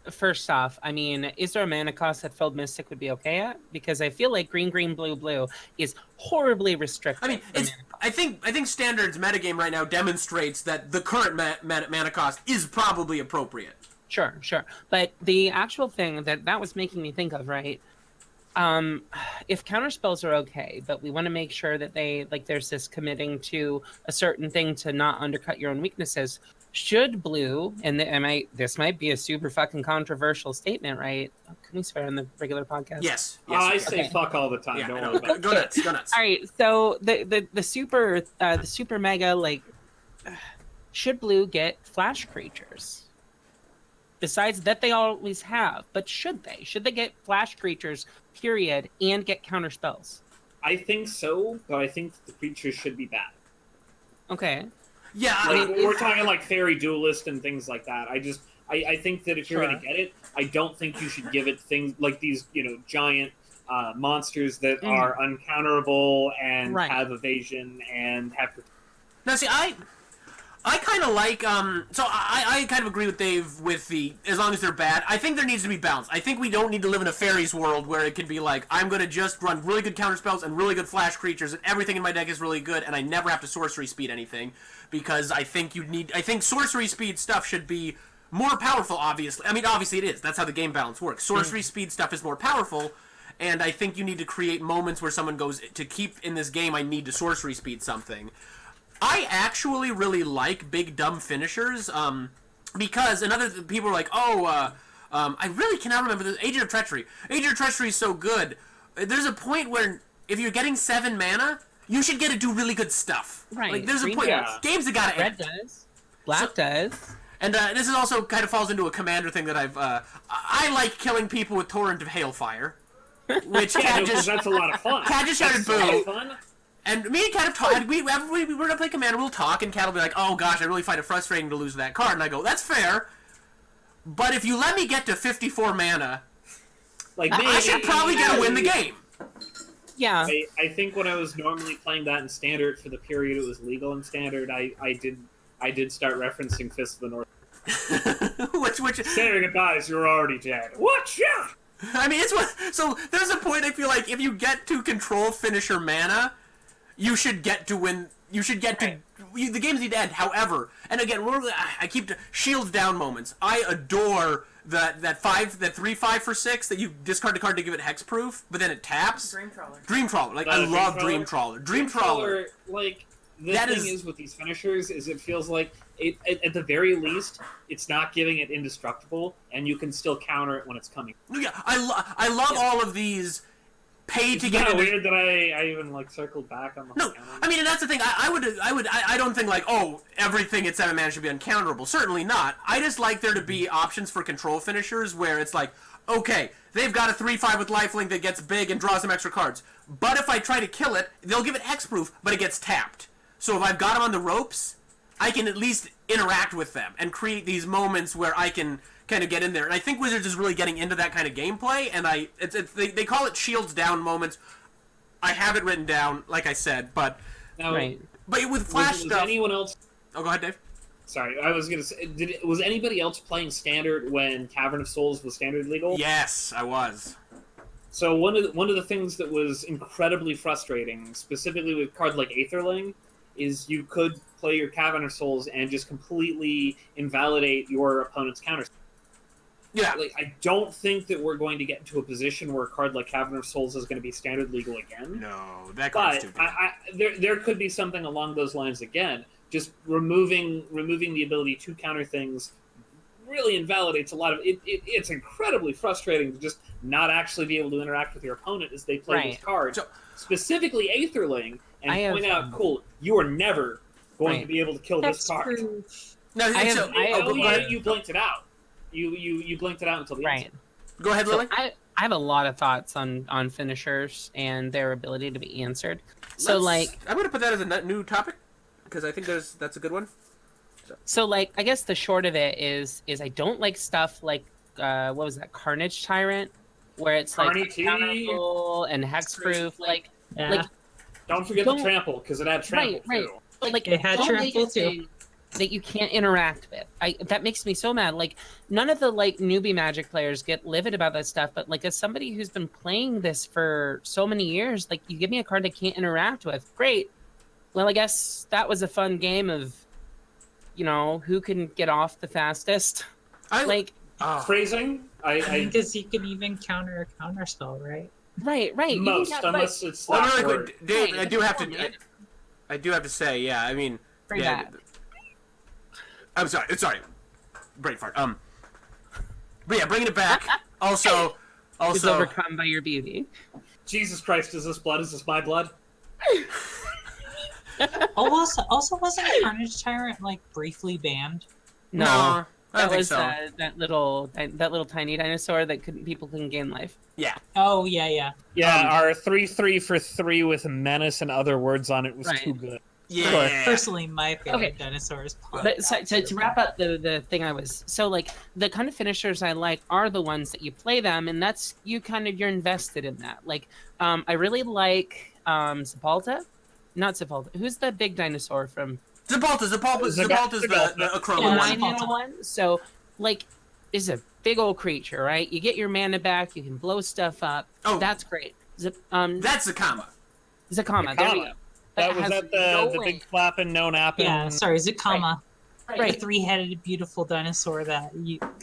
first off, I mean, is there a mana cost that Frilled Mystic would be okay at? Because I feel like green, blue is horribly restricted. I mean, I think Standard's metagame right now demonstrates that the current mana cost is probably appropriate. Sure. But the actual thing that was making me think of, right? If counterspells are okay, but we want to make sure that they, like, there's this committing to a certain thing to not undercut your own weaknesses. Should blue, and this might be a super fucking controversial statement, right? Can we swear on the regular podcast? Yes. I say fuck all the time. Yeah, don't worry about it. Go nuts. All right. So the super mega, like, should blue get flash creatures? Besides that, they always have. But should they? Should they get flash creatures? Period, and get counter spells? I think so, but I think the creatures should be bad. Okay. Yeah, we're talking like Fairy Duelist and things like that. I think that if you're going to get it, I don't think you should give it things like these, giant monsters that are uncounterable and have evasion and have. Now, see, I kind of like, so I kind of agree with Dave with the, as long as they're bad, I think there needs to be balance. I think we don't need to live in a fairies world where it can be like, I'm going to just run really good counterspells and really good flash creatures and everything in my deck is really good and I never have to sorcery speed anything, because I think sorcery speed stuff should be more powerful, obviously. I mean, obviously it is. That's how the game balance works. Sorcery speed stuff is more powerful, and I think you need to create moments where someone goes, to keep in this game, I need to sorcery speed something. I actually really like big dumb finishers, because people are like, I really cannot remember this. Agent of Treachery. Agent of Treachery is so good. There's a point where if you're getting 7 mana, you should get to do really good stuff. Right. Like there's Green a point. does. Games that gotta Red end. does. Black does. And this is also kind of falls into a commander thing that I like killing people with Torrent of Hailfire, which Yeah, Cat no, 'cause just that's a lot of fun. Cat just shouted That's a lot boo. of fun. And me and Cat have talked. We were gonna play commander. We'll talk, and Cat will be like, "Oh gosh, I really find it frustrating to lose that card." And I go, "That's fair, but if you let me get to 54 mana, Like I should probably get to win the game." Yeah. I think when I was normally playing that in Standard for the period it was legal in Standard, I did start referencing Fist of the North. which Saying it dies, you're already dead. What? Yeah. I mean, it's what. So there's a point I feel like if you get to control finisher mana, you should get to win. You should get to. The games need to end. However, and again, I keep shields down moments. I adore that 3/5 for 6 that you discard the card to give it hexproof, but then it taps. Dream Trawler. Like I love Dream Trawler. Dream Trawler. Like the thing is with these finishers is it feels like it at the very least it's not giving it indestructible, and you can still counter it when it's coming. Yeah, I love all of these. Pay to It's get kind of into. weird that I even like circled back on the No, counter. I mean, and that's the thing. I don't think like, oh, everything at 7 mana should be uncounterable. Certainly not. I just like there to be options for control finishers where it's like, okay, they've got a 3/5 with lifelink that gets big and draws some extra cards. But if I try to kill it, they'll give it hexproof, but it gets tapped. So if I've got them on the ropes, I can at least interact with them and create these moments where I can kind of get in there. And I think Wizards is really getting into that kind of gameplay, and they call it shields down moments. I have it written down, like I said, but Now, Right. but with Flash was stuff. anyone else? Oh, go ahead, Dave. Sorry, I was gonna say, was anybody else playing Standard when Tavern of Souls was Standard legal? Yes, I was. So one of the things that was incredibly frustrating, specifically with a card like Aetherling, is you could play your Tavern of Souls and just completely invalidate your opponent's counters. Yeah. Like, I don't think that we're going to get into a position where a card like Tavern of Souls is going to be Standard legal again. No, that card's But too big. there could be something along those lines again. Just removing the ability to counter things really invalidates a lot of it. It's incredibly frustrating to just not actually be able to interact with your opponent as they play Right. these cards. So- Specifically Aetherling, and I have- point out, cool, you are never going Right. to be able to kill this card. Hexproof. No, I have- so, I have- go ahead. You blinked it out. You blinked it out until the Right. end. Go ahead, So Lily. I have a lot of thoughts on finishers and their ability to be answered. So I'm going to put that as a new topic because I think that's a good one. I guess the short of it is I don't like stuff like what was that, Carnage Tyrant, where it's like Carnage T. uncounterable and hexproof. Yeah. Like Don't forget Don't- the trample, because it had trample Right, too. like It had don't make trample, a thing that you can't interact with. That makes me so mad. Like none of the newbie Magic players get livid about that stuff, but as somebody who's been playing this for so many years, you give me a card I can't interact with. Great. Well, I guess that was a fun game of, who can get off the fastest. Phrasing, I Because you can even counter a counter spell, right? Right. You most, got- unless it's Well, last really word. quick, Dave, Right, I do have come to. on. I do have to say, yeah. I mean, Bring yeah, that. I'm sorry. Brain fart. But yeah, bringing it back. Also, Is overcome by your beauty. Jesus Christ, is this blood? Is this my blood? Also, wasn't Carnage Tyrant briefly banned? I No, don't that think was so. that little tiny dinosaur that people couldn't gain life. Yeah. Oh yeah. Yeah, our 3/3 for 3 with menace and other words on it was Right. too good. Yeah. Personally, my favorite Okay. dinosaur is Pond. But to wrap up the thing the kind of finishers I like are the ones that you play them, and that's you're invested in that. I really like Sepulta, not Sepulta. Who's the big dinosaur from Zapalta's the Acroma Yeah, one. 9 mana one? So is a big old creature, right? You get your mana back, you can blow stuff up. Oh. That's great. That's Zakama. Zakama, there we go. That was has that no the way- big flapping, no napping. Yeah, sorry, Zakama. Right. The three-headed, beautiful dinosaur that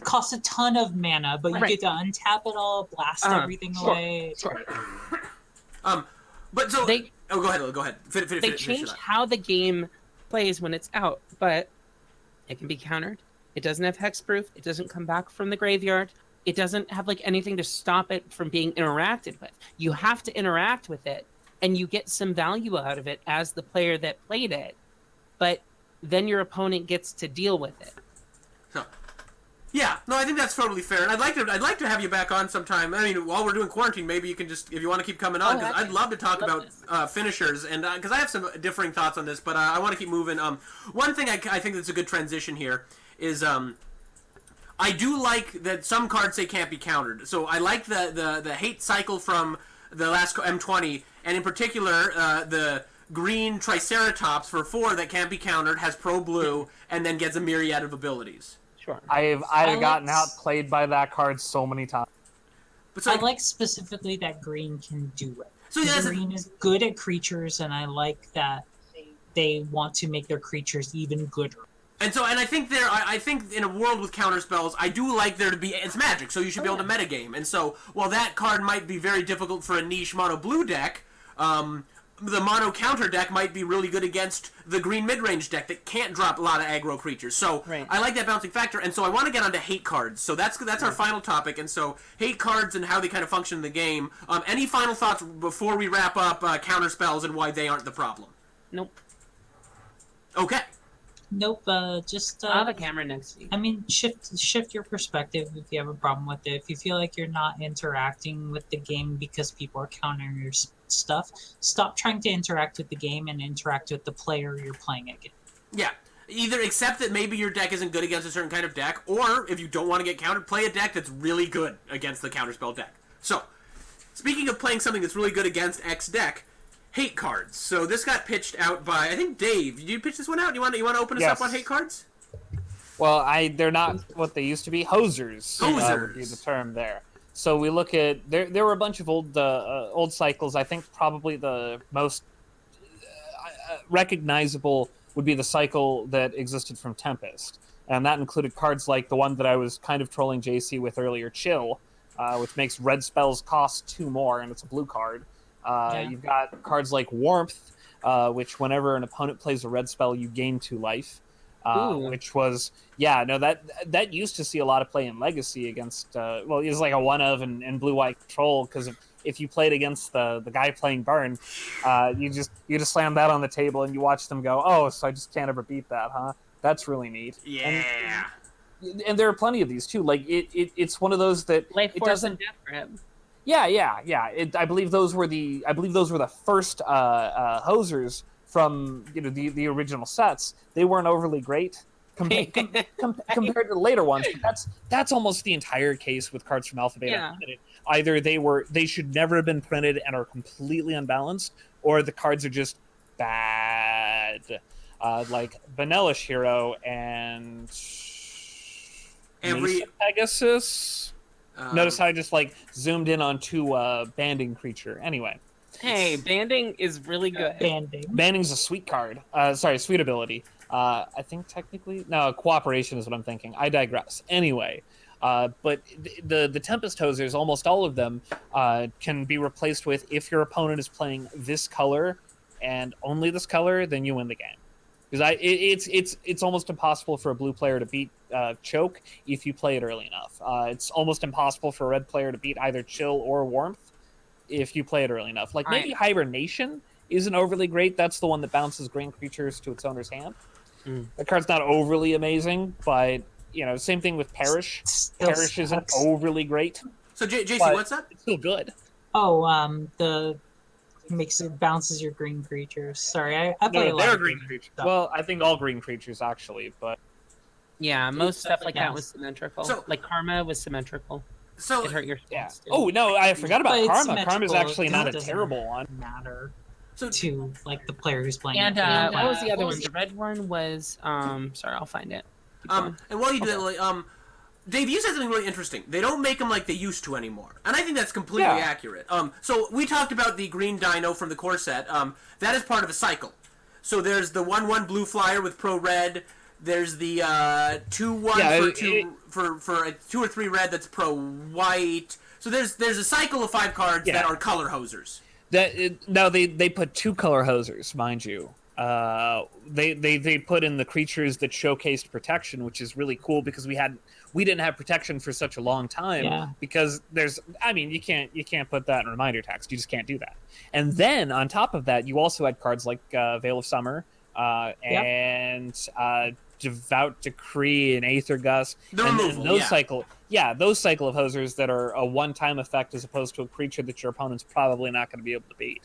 costs a ton of mana, but you Right. get to untap it all, blast everything sure, away. sure. But so. They go ahead. Go ahead. Finish they it changed up. how the game plays when it's out, but it can be countered. It doesn't have hexproof. It doesn't come back from the graveyard. It doesn't have like anything to stop it from being interacted with. You have to interact with it, and you get some value out of it as the player that played it, but then your opponent gets to deal with it. So, yeah, no, I think that's totally fair, and I'd like to have you back on sometime. I mean, while we're doing quarantine, maybe you can just, if you want to keep coming on, because I'd love to talk about finishers, and because I have some differing thoughts on this, but I want to keep moving. One thing I think that's a good transition here is I do like that some cards say can't be countered. So I like the hate cycle from the last M20, and in particular the green Triceratops for 4 that can't be countered, has pro blue, and then gets a myriad of abilities. Sure. I've gotten outplayed by that card so many times. But so I like specifically that green can do it. So yeah, Green is good at creatures, and I like that they want to make their creatures even gooder. And I think I think in a world with counter spells, I do like there to be, it's Magic, so you should be able to metagame. And so while that card might be very difficult for a niche mono blue deck, the mono counter deck might be really good against the green mid-range deck that can't drop a lot of aggro creatures. So I like that bouncing factor, and so I want to get onto hate cards. So that's our final topic, and so hate cards and how they kind of function in the game. Any final thoughts before we wrap up counter spells and why they aren't the problem? Nope. Okay. Nope, just I'll have a camera next week. I mean, shift your perspective if you have a problem with it. If you feel like you're not interacting with the game because people are countering your stuff, stop trying to interact with the game and interact with the player you're playing against. Yeah. Either accept that maybe your deck isn't good against a certain kind of deck, or if you don't want to get countered, play a deck that's really good against the counterspell deck. So, speaking of playing something that's really good against X deck, hate cards. So this got pitched out by, I think, Dave. Did you pitch this one out? You want to open us up on hate cards? Well, they're not what they used to be. Hosers. Would be the term there. So we look at there were a bunch of old cycles. I think probably the most recognizable would be the cycle that existed from Tempest, and that included cards like the one that I was kind of trolling JC with earlier, Chill, which makes red spells cost 2 more, and it's a blue card. You've got cards like Warmth, which whenever an opponent plays a red spell, you gain 2 life. Which was, that used to see a lot of play in Legacy against, it was like a one of and blue-white control, because if you played against the guy playing Burn, you just slam that on the table and you watch them go, oh, so I just can't ever beat that, huh? That's really neat. Yeah. And there are plenty of these too. Like it's one of those that Life it Force doesn't. and Death Grip. Yeah. I believe those were the first hosers from the original sets. They weren't overly great compared to the later ones. But that's almost the entire case with cards from Alpha Beta. Yeah. Either they should never have been printed and are completely unbalanced, or the cards are just bad. Like Vanellish Hero and Pegasus. Notice how I just zoomed in on 2 banding creature. Anyway. Hey, banding is really good. Banding's a sweet card. Sweet ability. I think technically... No, cooperation is what I'm thinking. I digress. Anyway, but the Tempest Hosers, almost all of them, can be replaced with, if your opponent is playing this color and only this color, then you win the game. Because it's almost impossible for a blue player to beat Choke if you play it early enough. It's almost impossible for a red player to beat either Chill or Warmth if you play it early enough. Like maybe Hibernation isn't overly great. That's the one that bounces green creatures to its owner's hand. The card's not overly amazing, but same thing with Perish. Perish isn't overly great. So JC, what's up? It's still good. Bounces your green creatures. Sorry, I play a lot they're of green creatures. Well, I think all green creatures actually, but yeah, most stuff like that was symmetrical. So, like Karma was symmetrical. So it hurt your spells too. Oh no, I forgot about Karma. Karma's actually not a doesn't terrible one. Matter to the player who's playing. And it. what was the other one? The red one was sorry, I'll find it. And while you do that, Dave, you said something really interesting. They don't make them like they used to anymore, and I think that's completely accurate. So we talked about the green dino from the core set. That is part of a cycle. So there's the 1/1 blue flyer with pro red. There's the 2/1 for a 2 or 3 red that's pro white. So there's a cycle of 5 cards that are color hosers. Now they put 2 color hosers, mind you. they put in the creatures that showcased protection, which is really cool because we didn't have protection for such a long time. Yeah. Because you can't put that in reminder text. You just can't do that. And then on top of that, you also had cards like Veil of Summer and Devout Decree and Aether Gust. Those cycle of hosers that are a one-time effect as opposed to a creature that your opponent's probably not going to be able to beat.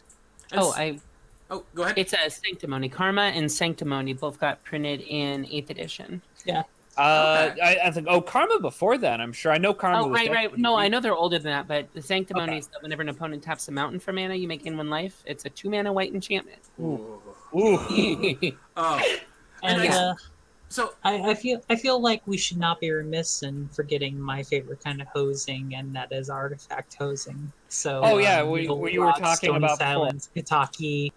Oh, go ahead. It's a Sanctimony. Karma and Sanctimony both got printed in 8th edition. Yeah. Okay. I think Karma before that. I'm sure I know Karma. Oh, was right. No, I know they're older than that, but the Sanctimony is that whenever an opponent taps a mountain for mana, you make in 1 life. It's a 2-mana white enchantment. Ooh. Oh. And so I feel like we should not be remiss in forgetting my favorite kind of hosing, and that is artifact hosing. So we were talking Stony about Silence, Kataki.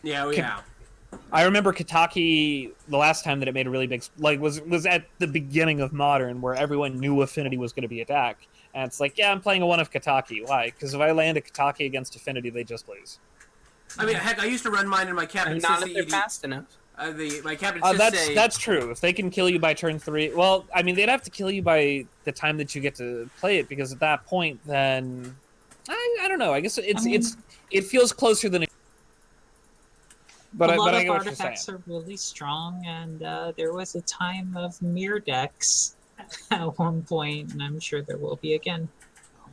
Yeah. I remember Kataki the last time that it made a really big was at the beginning of Modern, where everyone knew Affinity was going to be a deck, and it's like, I'm playing a 1 of Kataki. Why? Because if I land a Kataki against Affinity, they just lose. I mean, heck, I used to run mine in my Captain Not if Sissy they're ED. fast enough. My Captain Sissy. That's true. If they can kill you by turn 3, well, I mean, they'd have to kill you by the time that you get to play it, because at that point, then I don't know. I guess it feels closer than. But a lot I of get what you're artifacts saying. are really strong, and there was a time of mirror decks at one point, and I'm sure there will be again.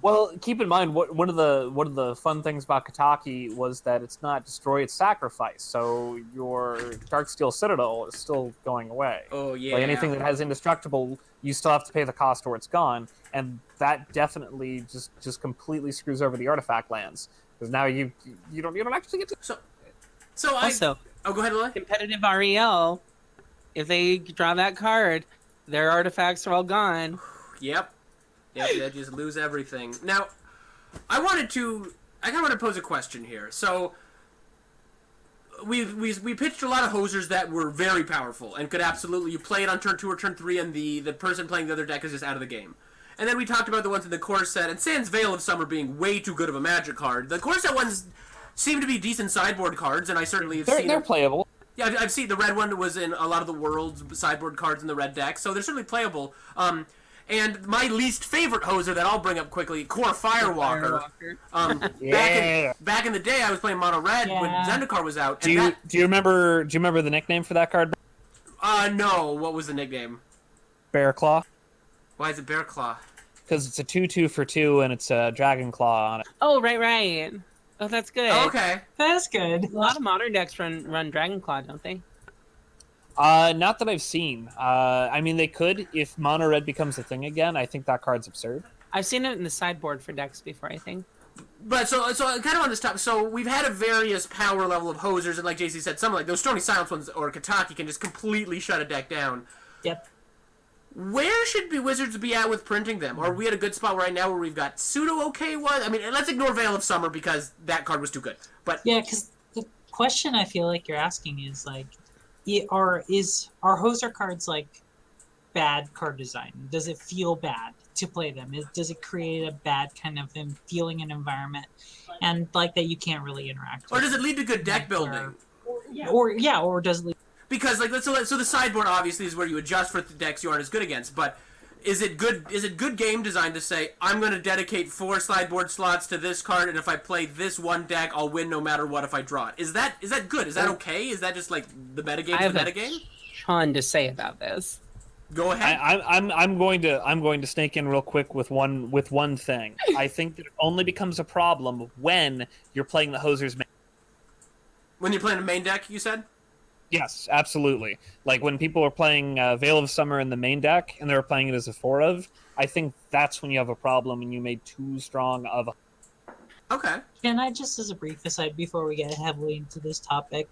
Well, keep in mind one of the fun things about Kataki was that it's not destroy, it's sacrifice. So your Darksteel Citadel is still going away. Oh yeah. Like anything that has indestructible, you still have to pay the cost or it's gone, and that definitely just completely screws over the artifact lands, because now you don't actually get to. So Also, go ahead, Lily. competitive REL, if they draw that card, their artifacts are all gone. Yep, they just lose everything. Now, I kind of want to pose a question here. So, we pitched a lot of hosers that were very powerful and could absolutely, you play it on turn 2 or turn 3, and the person playing the other deck is just out of the game. And then we talked about the ones in the core set, and sans Veil of Summer being way too good of a Magic card. The core set ones seem to be decent sideboard cards, and I certainly have seen. They're playable. Yeah, I've seen the red one was in a lot of the world's sideboard cards in the red deck, so they're certainly playable. And my least favorite hoser that I'll bring up quickly, Core Firewalker. Back in the day, I was playing Mono Red when Zendikar was out. Do you remember the nickname for that card? No. What was the nickname? Bear Claw. Why is it Bear Claw? Because it's a 2/2 for 2, and it's a Dragon Claw on it. Oh, right. Oh, that's good. Oh, okay. That's good. A lot of modern decks run Dragonclaw, don't they? Not that I've seen. I mean, they could if Mono Red becomes a thing again. I think that card's absurd. I've seen it in the sideboard for decks before, I think. But so kind of on this topic, so we've had a various power level of hosers, and like JC said, some like those Stony Silence ones or Kataki can just completely shut a deck down. Yep. Where should Wizards be at with printing them? Or are we at a good spot right now where we've got pseudo-okay ones? I mean, let's ignore Veil of Summer because that card was too good. But yeah, because the question I feel like you're asking is like, are hoser cards like bad card design? Does it feel bad to play them? Does it create a bad kind of feeling and environment, and like that you can't really interact with? Or does it lead to good deck building? Or does it lead? Because like so the sideboard obviously is where you adjust for the decks you aren't as good against, but is it good game design to say I'm going to dedicate 4 sideboard slots to this card, and if I play this one deck I'll win no matter what if I draw it? Is that good? Is that okay? Is that just like the metagame? I have the metagame? a ton to say about this. Go ahead. I'm going to snake in real quick with one thing. I think that it only becomes a problem when you're playing the hosers. When you're playing a main deck, you said? Yes, absolutely. Like when people are playing Veil of Summer in the main deck and they were playing it as a 4 of, I think that's when you have a problem and you made too strong of a... Okay. Can I just, as a brief aside before we get heavily into this topic,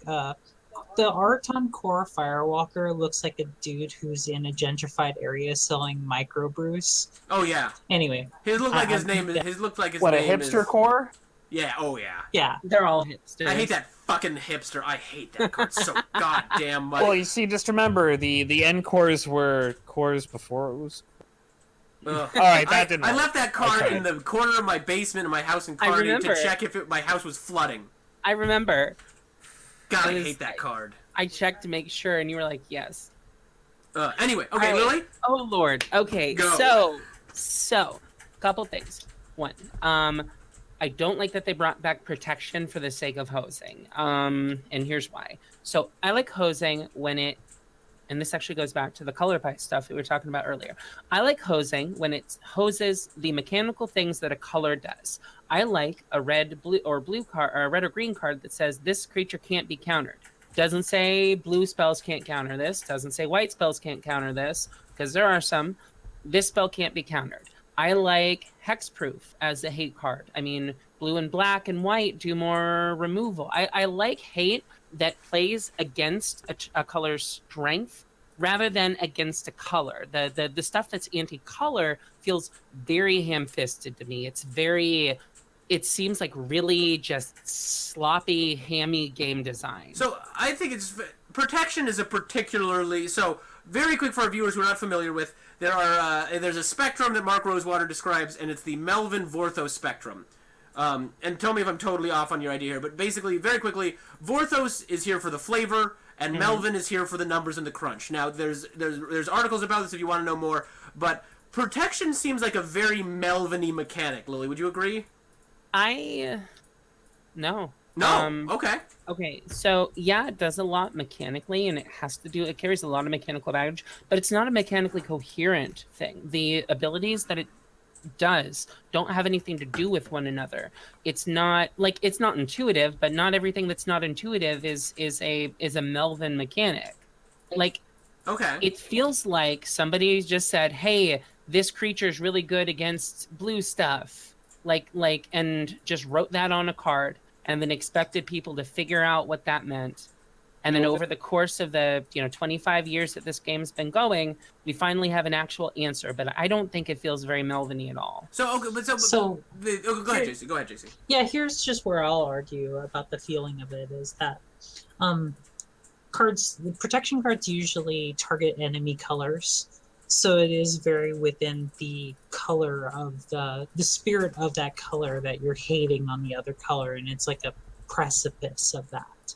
the art on Core Firewalker looks like a dude who's in a gentrified area selling microbrews. Oh yeah. Anyway. His looked like his name is. His looked like his what, name a hipster is, core? Yeah. Oh yeah. Yeah. They're all hipsters. I hate that fucking hipster. I hate that card so goddamn much. Well, you see, just remember the end cores were cores before it was. Ugh. All right, that didn't. I work. left that card Okay. in the corner of my basement in my house in Kearney to check if my house was flooding. I remember. God, I hate that card. I checked to make sure, and you were like, yes. Anyway, okay, All right. Lily? Oh, Lord. Okay, Go. so, couple things. One, I don't like that they brought back protection for the sake of hosing. And here's why. So, I like hosing when it, and this actually goes back to the color pie stuff that we were talking about earlier. I like hosing when it hoses the mechanical things that a color does. I like a red, blue, or blue card, or a red or green card that says this creature can't be countered. Doesn't say blue spells can't counter this. Doesn't say white spells can't counter this, because there are some. This spell can't be countered. I like hexproof as a hate card. I mean, blue and black and white do more removal. I like hate that plays against a color's strength rather than against a color. The stuff that's anti-color feels very ham-fisted to me. It seems like really just sloppy, hammy game design. So I think protection is a particularly, so very quick for our viewers who are not familiar with, there's a spectrum that Mark Rosewater describes, and it's the Melvin Vorthos spectrum. And tell me if I'm totally off on your idea here, but basically, very quickly, Vorthos is here for the flavor, and Melvin is here for the numbers and the crunch. Now, there's articles about this if you want to know more, but protection seems like a very Melvin-y mechanic. Lily, would you agree? No. No? Okay. Okay, so yeah, it does a lot mechanically, and it carries a lot of mechanical baggage, but it's not a mechanically coherent thing. The abilities that it does don't have anything to do with one another. It's not intuitive, but not everything that's not intuitive is a Melvin mechanic. Like, okay, it feels like somebody just said, hey, this creature is really good against blue stuff, and just wrote that on a card and then expected people to figure out what that meant. And then over the course of the 25 years that this game's been going, we finally have an actual answer. But I don't think it feels very Melvin-y at all. So okay, go ahead, JC. Go ahead, JC. Yeah, here's just where I'll argue about the feeling of it is that protection cards usually target enemy colors. So it is very within the color of the spirit of that color that you're hating on the other color, and it's like a precipice of that.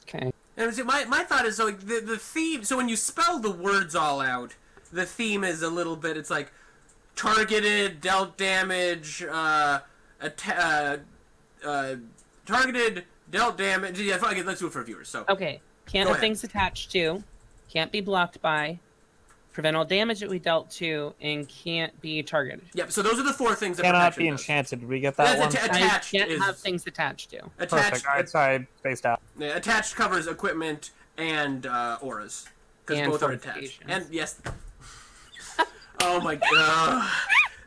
Okay. And see, my thought is, so like, the theme, so when you spell the words all out, the theme is a little bit, it's like targeted, dealt damage, targeted, dealt damage. Yeah, okay, let's do it for viewers. So okay, can't have things attached to, can't be blocked by, prevent all damage that we dealt to, and can't be targeted. Yep, so those are the four things that Cannot protection be does. enchanted. Did we get that one? Attached can't is have things attached to. attached. Perfect. All right, sorry, spaced out. Yeah, attached covers equipment and auras, because And both are attached. fortifications. And yes. Oh my god,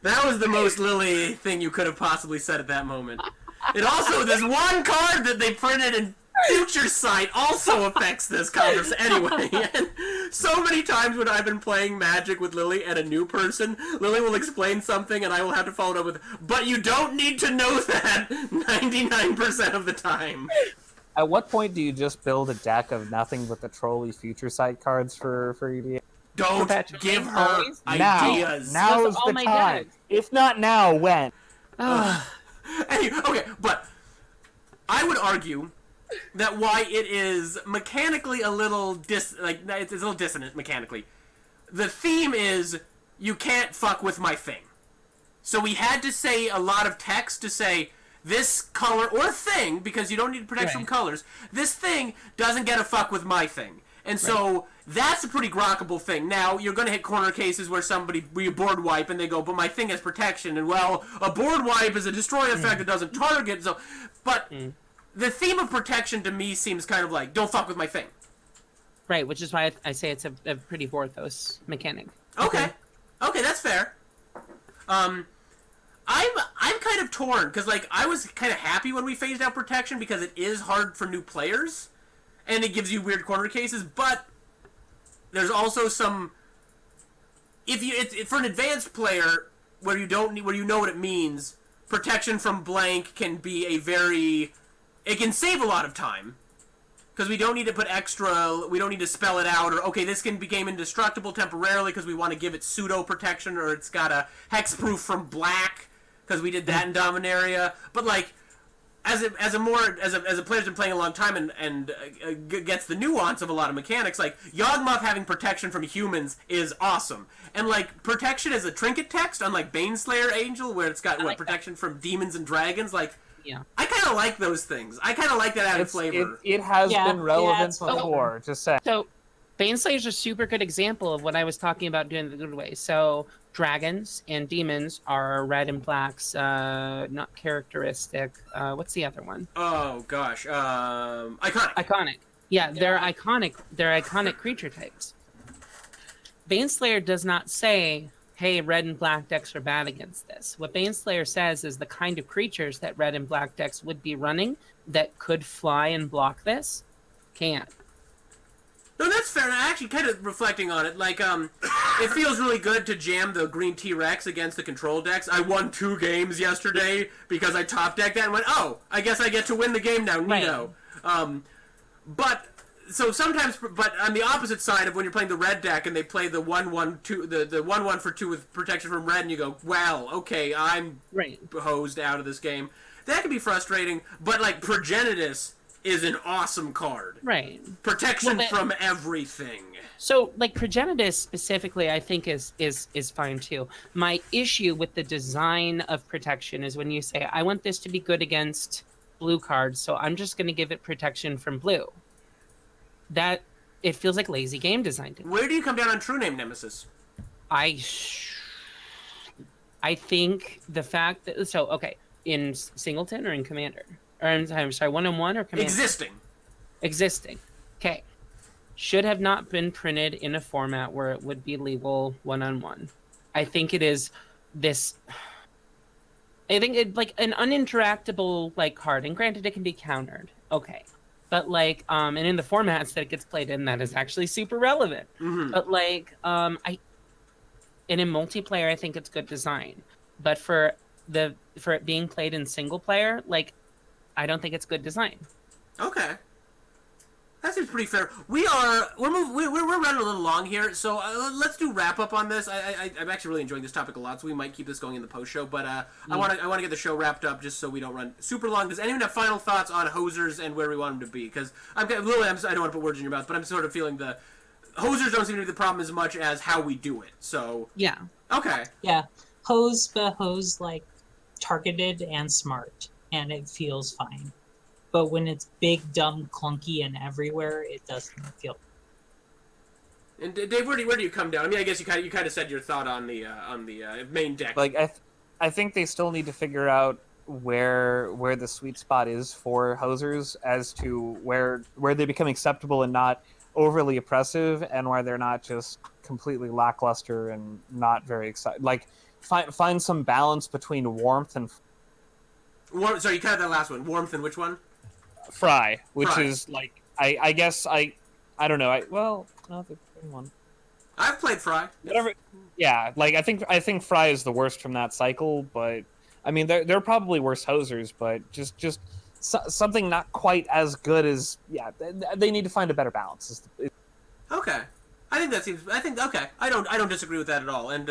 that was the most Lily thing you could have possibly said at that moment. It also, there's one card that they printed in Future Sight also affects this conversation. Anyway, and so many times when I've been playing Magic with Lily and a new person, Lily will explain something and I will have to follow it up with, but you don't need to know that 99% of the time. At what point do you just build a deck of nothing but the trolley Future Sight cards for EDA? Don't Perpetually, give her always. ideas. Now is Those are all the my time. decks. If not now, when? Anyway, okay, but I would argue that why it is mechanically a little it's a little dissonant mechanically. The theme is you can't fuck with my thing. So we had to say a lot of text to say this color or thing, because you don't need protection from colors. This thing doesn't get a fuck with my thing. And so that's a pretty grokkable thing. Now, you're going to hit corner cases where we board wipe and they go, but my thing has protection. And, well, a board wipe is a destroy effect that doesn't target. So, but the theme of protection to me seems kind of like, don't fuck with my thing. Right, which is why I say it's a pretty Vorthos mechanic. Okay. Okay, that's fair. I'm kind of torn, because, like, I was kind of happy when we phased out protection because it is hard for new players. And it gives you weird corner cases, but there's also some. It's for an advanced player where you know what it means. Protection from blank can be it can save a lot of time, because we don't need to put extra. We don't need to spell it out, or okay, this can become indestructible temporarily because we want to give it pseudo protection, or it's got a hexproof from black because we did that in Dominaria. But like, as a player's been playing a long time and gets the nuance of a lot of mechanics, like Yawgmoth having protection from humans is awesome, and like protection as a trinket text, unlike Baneslayer Angel, where it's got protection from demons and dragons. Like, Yeah. I kind of like those things. I kind of like that added flavor. It has been relevant it's before. Just saying. So, Baneslayer is a super good example of what I was talking about doing the good way. So, dragons and demons are red and blacks, not characteristic. What's the other one? Oh gosh, iconic. Iconic. Yeah, they're iconic. They're iconic creature types. Baneslayer does not say, hey, red and black decks are bad against this. What Baneslayer says is the kind of creatures that red and black decks would be running that could fly and block this can't. No, that's fair. And actually, kind of reflecting on it, like, it feels really good to jam the green T-Rex against the control decks. I won 2 games yesterday because I top decked that and went, oh, I guess I get to win the game now, neato. But so sometimes, but on the opposite side of when you're playing the red deck and they play the 1/1/2, the 1/1 for 2 with protection from red, and you go, well, okay, I'm hosed out of this game. That can be frustrating. But like Progenitus is an awesome card. Right. Protection from everything. So, like, Progenitus specifically, I think is fine too. My issue with the design of protection is when you say, I want this to be good against blue cards, so I'm just going to give it protection from blue. That, it feels like lazy game design to me. Where do you come down on True Name Nemesis? I think the fact that, so, okay, in Singleton or in Commander? Or I'm sorry, 1-on-1 or Commander? Existing. Okay. Should have not been printed in a format where it would be legal 1-on-1. I think it is this. I think it like an uninteractable like card, and granted it can be countered. Okay. But like, and in the formats that it gets played in, that is actually super relevant. Mm-hmm. But like, and in multiplayer, I think it's good design. But for it being played in single player, like, I don't think it's good design. Okay, that seems pretty fair. We're running a little long here, so let's do wrap up on this. I'm actually really enjoying this topic a lot, so we might keep this going in the post show. But I want to get the show wrapped up just so we don't run super long. Does anyone have final thoughts on hosers and where we want them to be? Because I don't want to put words in your mouth, but I'm sort of feeling the hosers don't seem to be the problem as much as how we do it. So yeah, okay, yeah, hose like targeted and smart. And it feels fine. But when it's big, dumb, clunky, and everywhere, it doesn't feel. And Dave, where do you come down? I mean, I guess you kind of said your thought on the main deck. Like I think they still need to figure out where the sweet spot is for hosers as to where they become acceptable and not overly oppressive, and where they're not just completely lackluster and not very exciting. Like find some balance between warmth and. Sorry, you cut out that last one. Warmth and which one? Fry, which is like I guess I don't know. No, the one. I've played Fry. Whatever. Yeah, like I think Fry is the worst from that cycle, but I mean they're probably worse hosers, but just something not quite as good as they need to find a better balance. Okay, I think okay. I don't disagree with that at all, and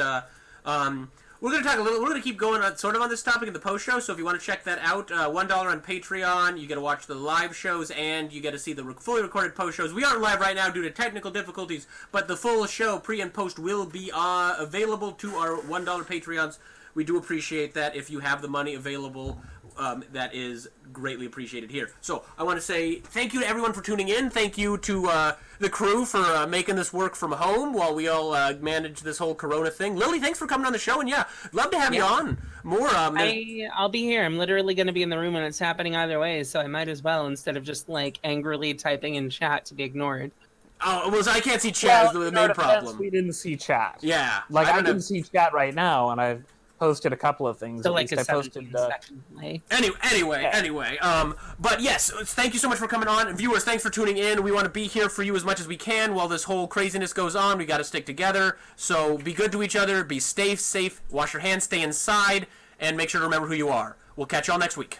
we're going to talk a little. We're going to keep going on sort of on this topic in the post show. So if you want to check that out, $1 on Patreon. You get to watch the live shows and you get to see the fully recorded post shows. We aren't live right now due to technical difficulties, but the full show, pre and post, will be available to our $1 Patreons. We do appreciate that. If you have the money available, that is greatly appreciated here. So I want to say thank you to everyone for tuning in. Thank you to the crew for making this work from home while we all manage this whole Corona thing. Lily, thanks for coming on the show, and love to have you on more. I'll be here. I'm literally going to be in the room when it's happening either way, so I might as well, instead of just like angrily typing in chat to be ignored. Oh, well, I can't see chat is the main problem. We didn't see chat. Yeah, like I didn't see chat right now, and I've posted a couple of things. So like I posted. Anyway. But yes, thank you so much for coming on, and viewers, thanks for tuning in. We want to be here for you as much as we can while this whole craziness goes on. We got to stick together. So be good to each other. Be safe. Wash your hands. Stay inside, and make sure to remember who you are. We'll catch y'all next week.